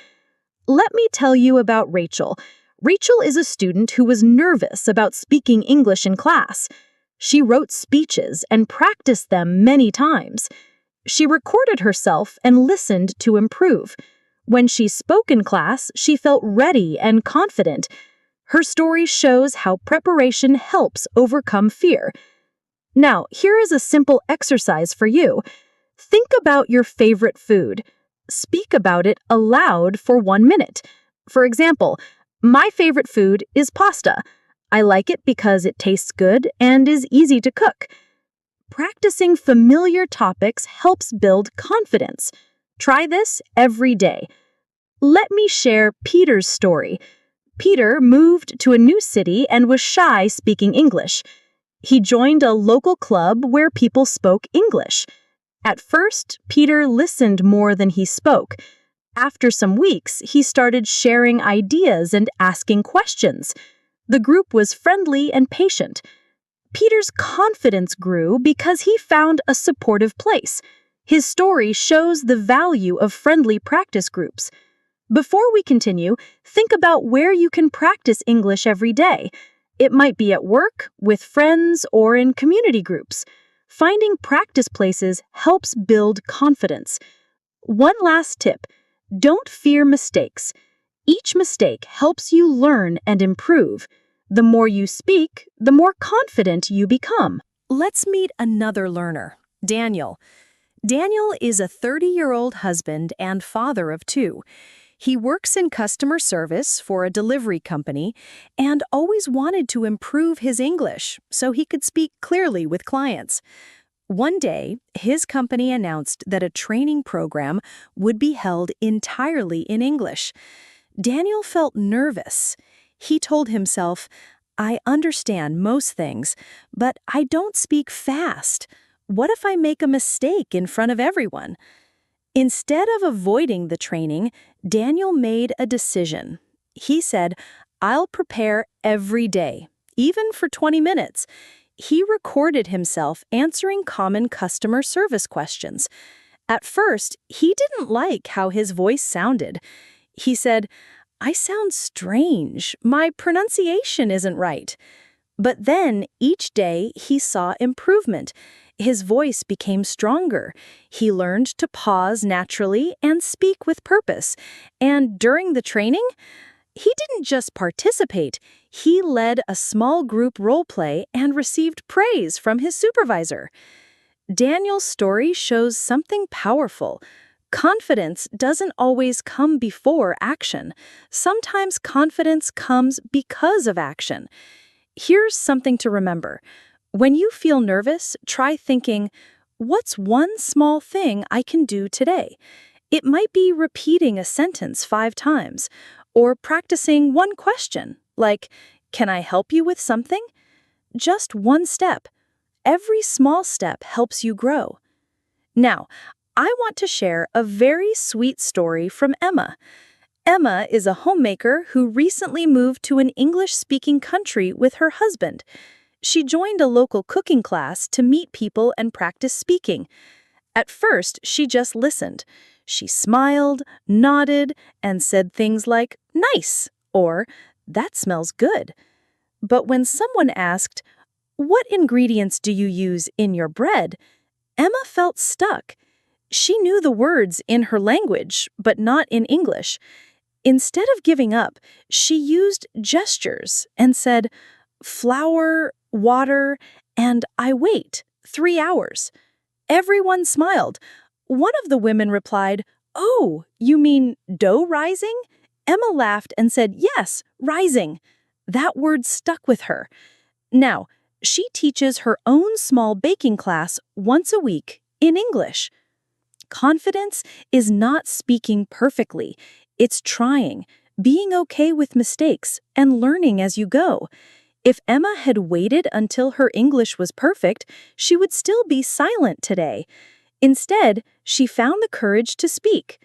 Let me tell you about Rachel. Rachel is a student who was nervous about speaking English in class. She wrote speeches and practiced them many times. She recorded herself and listened to improve. When she spoke in class, she felt ready and confident. Her story shows how preparation helps overcome fear. Now, here is a simple exercise for you. Think about your favorite food. Speak about it aloud for 1 minute. For example, my favorite food is pasta. I like it because it tastes good and is easy to cook. Practicing familiar topics helps build confidence. Try this every day. Let me share Peter's story. Peter moved to a new city and was shy speaking English. He joined a local club where people spoke English. At first, Peter listened more than he spoke. After some weeks, he started sharing ideas and asking questions. The group was friendly and patient. Peter's confidence grew because he found a supportive place. His story shows the value of friendly practice groups. Before we continue, think about where you can practice English every day. It might be at work, with friends, or in community groups. Finding practice places helps build confidence. One last tip: don't fear mistakes. Each mistake helps you learn and improve. The more you speak, the more confident you become. Let's meet another learner, Daniel. Daniel is a 30-year-old husband and father of two. He works in customer service for a delivery company and always wanted to improve his English so he could speak clearly with clients. One day, his company announced that a training program would be held entirely in English. Daniel felt nervous. He told himself, "I understand most things, but I don't speak fast. What if I make a mistake in front of everyone?" Instead of avoiding the training, Daniel made a decision. He said, "I'll prepare every day, even for 20 minutes." He recorded himself answering common customer service questions. At first, he didn't like how his voice sounded. He said, "I sound strange. My pronunciation isn't right." But then, each day, he saw improvement. His voice became stronger. He learned to pause naturally and speak with purpose. And during the training, he didn't just participate. He led a small group role play and received praise from his supervisor. Daniel's story shows something powerful. Confidence doesn't always come before action. Sometimes confidence comes because of action. Here's something to remember. When you feel nervous, try thinking, "What's one small thing I can do today?" It might be repeating a sentence 5 times, or practicing one question, like, "Can I help you with something?" Just one step. Every small step helps you grow. Now, I want to share a very sweet story from Emma. Emma is a homemaker who recently moved to an English-speaking country with her husband. She joined a local cooking class to meet people and practice speaking. At first, she just listened. She smiled, nodded, and said things like, "Nice," or "That smells good." But when someone asked, "What ingredients do you use in your bread?" Emma felt stuck. She knew the words in her language, but not in English. Instead of giving up, she used gestures and said, "Flour, water, and I wait 3 hours." Everyone smiled. One of the women replied, "Oh, you mean dough rising?" Emma laughed and said, "Yes, rising." That word stuck with her. Now, she teaches her own small baking class once a week in English. Confidence is not speaking perfectly. It's trying, being okay with mistakes, and learning as you go. If Emma had waited until her English was perfect, she would still be silent today. Instead, she found the courage to speak.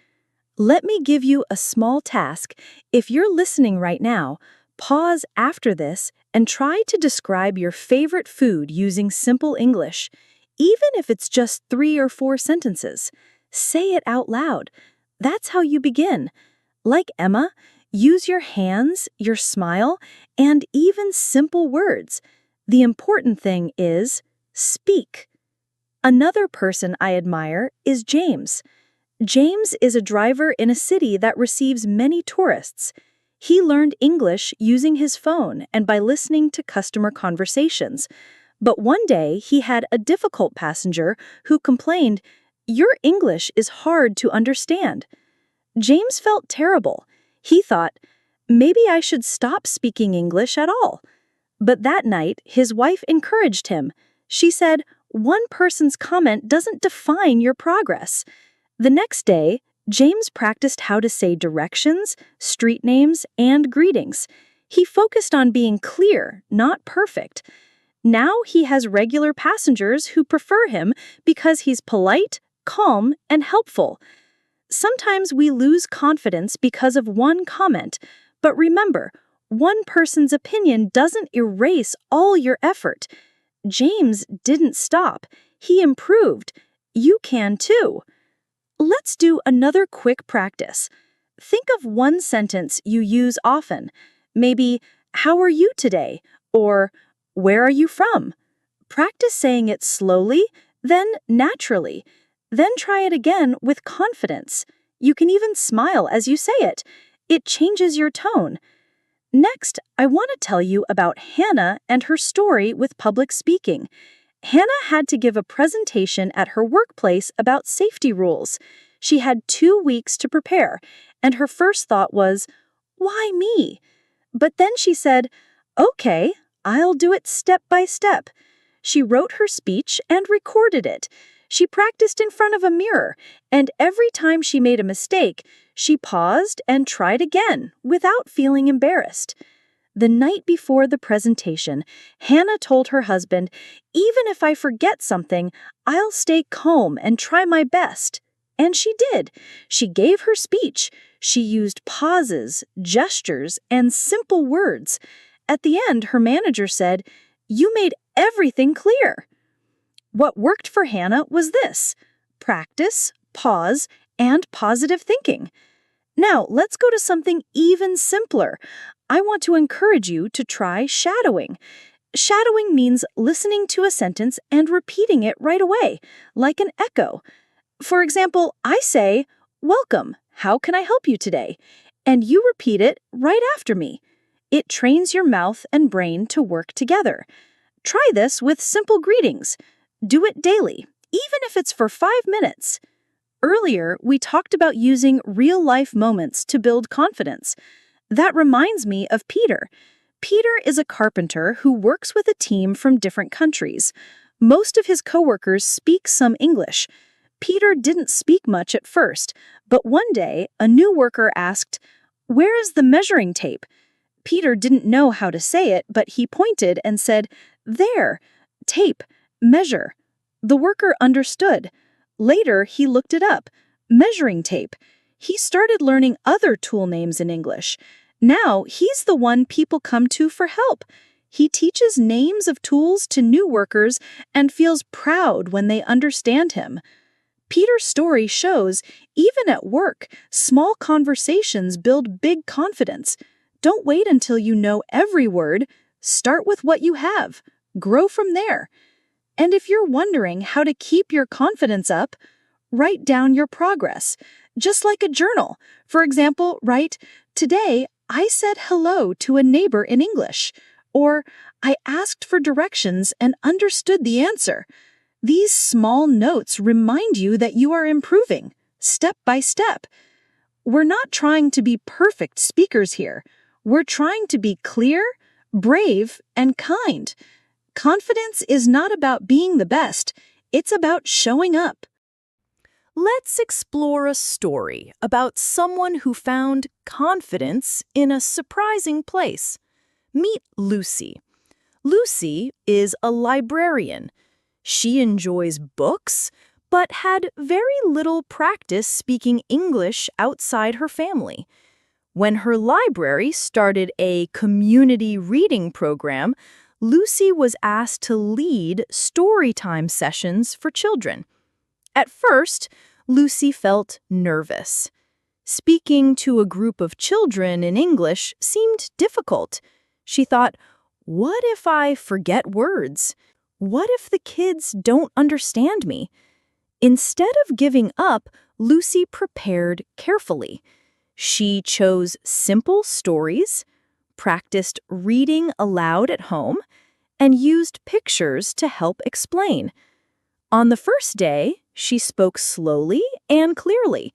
Let me give you a small task. If you're listening right now, pause after this and try to describe your favorite food using simple English, even if it's just 3 or 4 sentences. Say it out loud. That's how you begin. Like Emma, use your hands, your smile, and even simple words. The important thing is speak. Another person I admire is James. James is a driver in a city that receives many tourists. He learned English using his phone and by listening to customer conversations. But one day he had a difficult passenger who complained, "Your English is hard to understand." James felt terrible. He thought, "Maybe I should stop speaking English at all." But that night, his wife encouraged him. She said, "One person's comment doesn't define your progress." The next day, James practiced how to say directions, street names, and greetings. He focused on being clear, not perfect. Now he has regular passengers who prefer him because he's polite, calm, and helpful. Sometimes we lose confidence because of one comment, but remember, one person's opinion doesn't erase all your effort. James didn't stop. He improved. You can too. Let's do another quick practice. Think of one sentence you use often. Maybe, "How are you today?" or "Where are you from?" Practice saying it slowly, then naturally. Then try it again with confidence. You can even smile as you say it. It changes your tone. Next, I want to tell you about Hannah and her story with public speaking. Hannah had to give a presentation at her workplace about safety rules. She had 2 weeks to prepare, and her first thought was, "Why me?" But then she said, "Okay, I'll do it step by step." She wrote her speech and recorded it. She practiced in front of a mirror, and every time she made a mistake, she paused and tried again without feeling embarrassed. The night before the presentation, Hannah told her husband, "Even if I forget something, I'll stay calm and try my best." And she did. She gave her speech. She used pauses, gestures, and simple words. At the end, her manager said, "You made everything clear." What worked for Hannah was this: practice, pause, and positive thinking. Now, let's go to something even simpler. I want to encourage you to try shadowing. Shadowing means listening to a sentence and repeating it right away, like an echo. For example, I say, "Welcome, how can I help you today?" And you repeat it right after me. It trains your mouth and brain to work together. Try this with simple greetings. Do it daily, even if it's for 5 minutes. Earlier, we talked about using real-life moments to build confidence. That reminds me of Peter. Peter is a carpenter who works with a team from different countries. Most of his coworkers speak some English. Peter didn't speak much at first, but one day, a new worker asked, "Where is the measuring tape?" Peter didn't know how to say it, but he pointed and said, "There, tape, measure." The worker understood. Later, he looked it up. Measuring tape. He started learning other tool names in English. Now, he's the one people come to for help. He teaches names of tools to new workers and feels proud when they understand him. Peter's story shows, even at work, small conversations build big confidence. Don't wait until you know every word. Start with what you have. Grow from there. And if you're wondering how to keep your confidence up, write down your progress, just like a journal. For example, write, "Today, I said hello to a neighbor in English," or "I asked for directions and understood the answer." These small notes remind you that you are improving, step by step. We're not trying to be perfect speakers here. We're trying to be clear, brave, and kind. Confidence is not about being the best. It's about showing up. Let's explore a story about someone who found confidence in a surprising place. Meet Lucy. Lucy is a librarian. She enjoys books, but had very little practice speaking English outside her family. When her library started a community reading program, Lucy was asked to lead storytime sessions for children. At first, Lucy felt nervous. Speaking to a group of children in English seemed difficult. She thought, what if I forget words? What if the kids don't understand me? Instead of giving up, Lucy prepared carefully. She chose simple stories, practiced reading aloud at home, and used pictures to help explain. On the first day, she spoke slowly and clearly.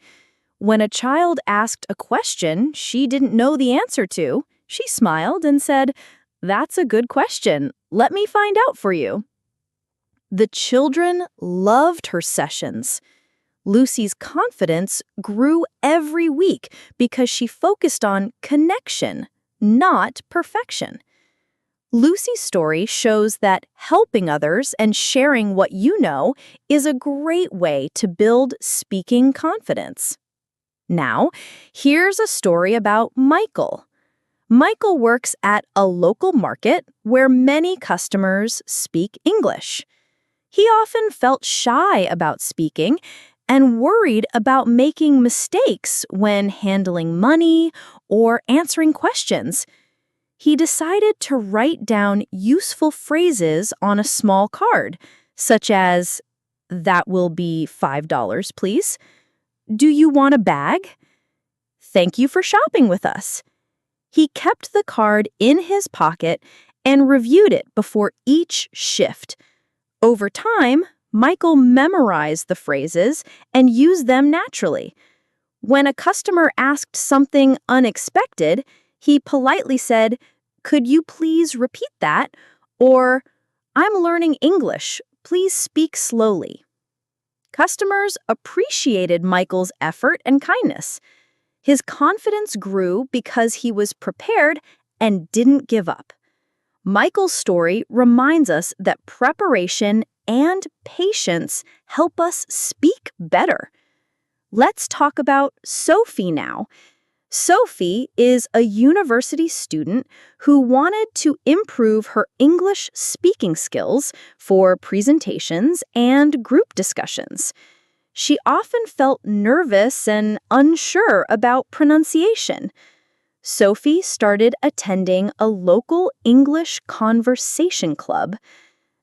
When a child asked a question she didn't know the answer to, she smiled and said, That's a good question. Let me find out for you. The children loved her sessions. Lucy's confidence grew every week because she focused on connection, not perfection. Lucy's story shows that helping others and sharing what you know is a great way to build speaking confidence. Now, here's a story about Michael. Michael works at a local market where many customers speak English. He often felt shy about speaking and worried about making mistakes when handling money or answering questions. He decided to write down useful phrases on a small card, such as, "That will be $5, please." "Do you want a bag?" "Thank you for shopping with us." He kept the card in his pocket and reviewed it before each shift. Over time, Michael memorized the phrases and used them naturally. When a customer asked something unexpected, he politely said, "Could you please repeat that?" Or, "I'm learning English. Please speak slowly." Customers appreciated Michael's effort and kindness. His confidence grew because he was prepared and didn't give up. Michael's story reminds us that preparation and patience help us speak better. Let's talk about Sophie now. Sophie is a university student who wanted to improve her English speaking skills for presentations and group discussions. She often felt nervous and unsure about pronunciation. Sophie started attending a local English conversation club.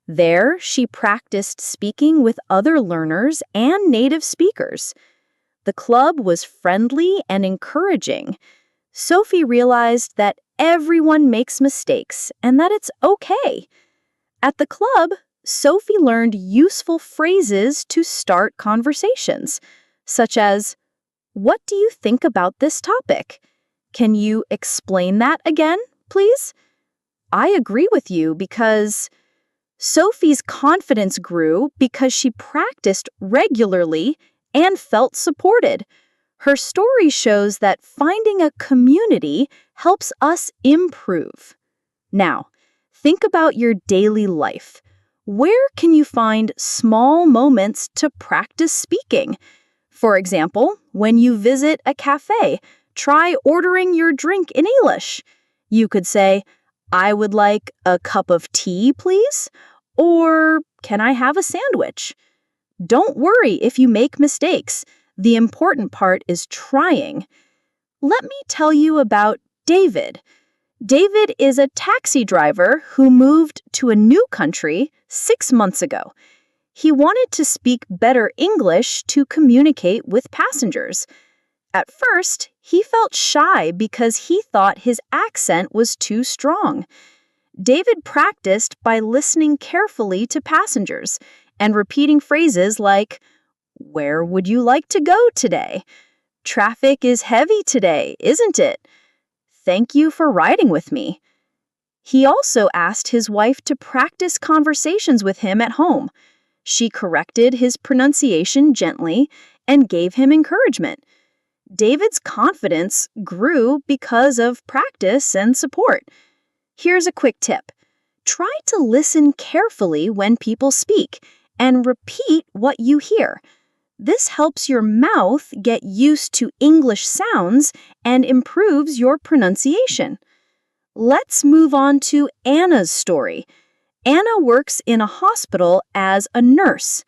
There, she practiced speaking with other learners and native speakers. The club was friendly and encouraging. Sophie realized that everyone makes mistakes and that it's okay. At the club, Sophie learned useful phrases to start conversations, such as, "What do you think about this topic? Can you explain that again, please?" "I agree with you because..." Sophie's confidence grew because she practiced regularly and felt supported. Her story shows that finding a community helps us improve. Now, think about your daily life. Where can you find small moments to practice speaking? For example, when you visit a cafe, try ordering your drink in English. You could say, "I would like a cup of tea, please," or "Can I have a sandwich?" Don't worry if you make mistakes. The important part is trying. Let me tell you about David. David is a taxi driver who moved to a new country 6 months ago. He wanted to speak better English to communicate with passengers. At first, he felt shy because he thought his accent was too strong. David practiced by listening carefully to passengers and repeating phrases like, "Where would you like to go today?" "Traffic is heavy today, isn't it?" "Thank you for riding with me." He also asked his wife to practice conversations with him at home. She corrected his pronunciation gently and gave him encouragement. David's confidence grew because of practice and support. Here's a quick tip. Try to listen carefully when people speak and repeat what you hear. This helps your mouth get used to English sounds and improves your pronunciation. Let's move on to Anna's story. Anna works in a hospital as a nurse.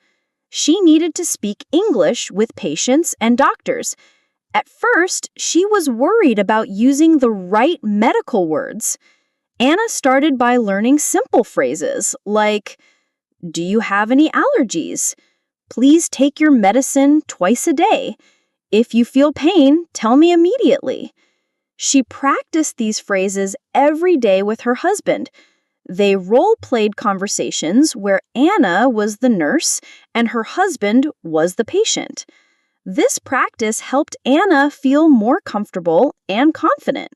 She needed to speak English with patients and doctors. At first, she was worried about using the right medical words. Anna started by learning simple phrases like, "Do you have any allergies?" "Please take your medicine twice a day." "If you feel pain, tell me immediately." She practiced these phrases every day with her husband. They role-played conversations where Anna was the nurse and her husband was the patient. This practice helped Anna feel more comfortable and confident.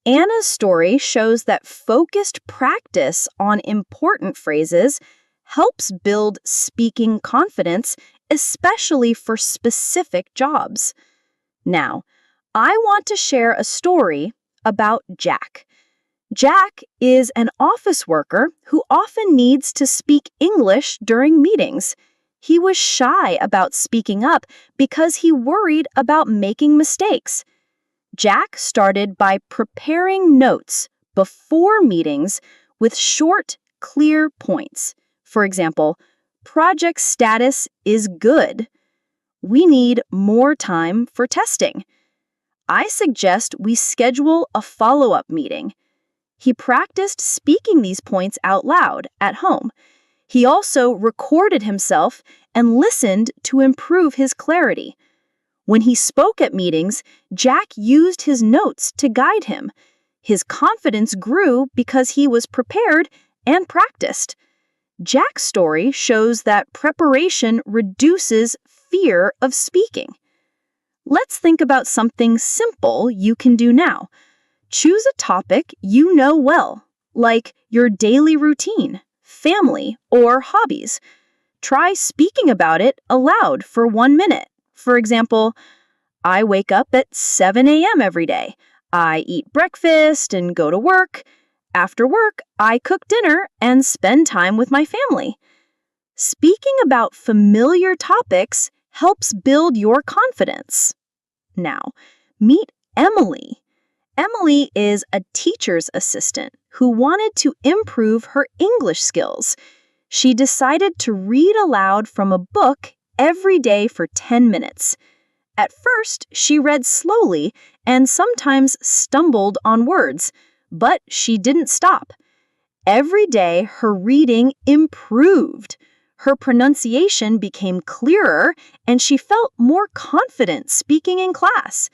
Anna's story shows that focused practice on important phrases helps build speaking confidence, especially for specific jobs. Now, I want to share a story about Jack. Jack is an office worker who often needs to speak English during meetings. He was shy about speaking up because he worried about making mistakes. Jack started by preparing notes before meetings with short, clear points. For example, project status is good. We need more time for testing. I suggest we schedule a follow-up meeting. He practiced speaking these points out loud at home. He also recorded himself and listened to improve his clarity. When he spoke at meetings, Jack used his notes to guide him. His confidence grew because he was prepared and practiced. Jack's story shows that preparation reduces fear of speaking. Let's think about something simple you can do now. Choose a topic you know well, like your daily routine, family, or hobbies. Try speaking about it aloud for 1 minute. For example, I wake up at 7 a.m. every day. I eat breakfast and go to work. After work, I cook dinner and spend time with my family. Speaking about familiar topics helps build your confidence. Now, meet Emily. Emily is a teacher's assistant who wanted to improve her English skills. She decided to read aloud from a book every day for 10 minutes. At first, she read slowly and sometimes stumbled on words, but she didn't stop. Every day, her reading improved. Her pronunciation became clearer, and she felt more confident speaking in class.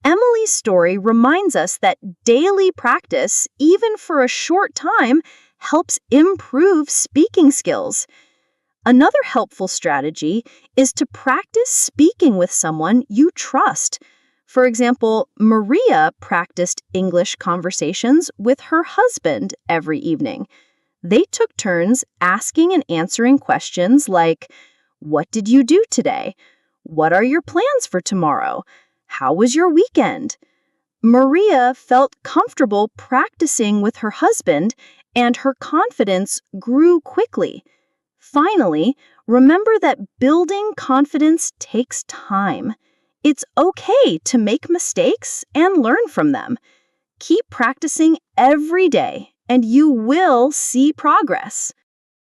Emily's story reminds us that daily practice, even for a short time, helps improve speaking skills. Another helpful strategy is to practice speaking with someone you trust. For example, Maria practiced English conversations with her husband every evening. They took turns asking and answering questions like, "What did you do today? What are your plans for tomorrow? How was your weekend?" Maria felt comfortable practicing with her husband, and her confidence grew quickly. Finally, remember that building confidence takes time. It's okay to make mistakes and learn from them. Keep practicing every day, and you will see progress.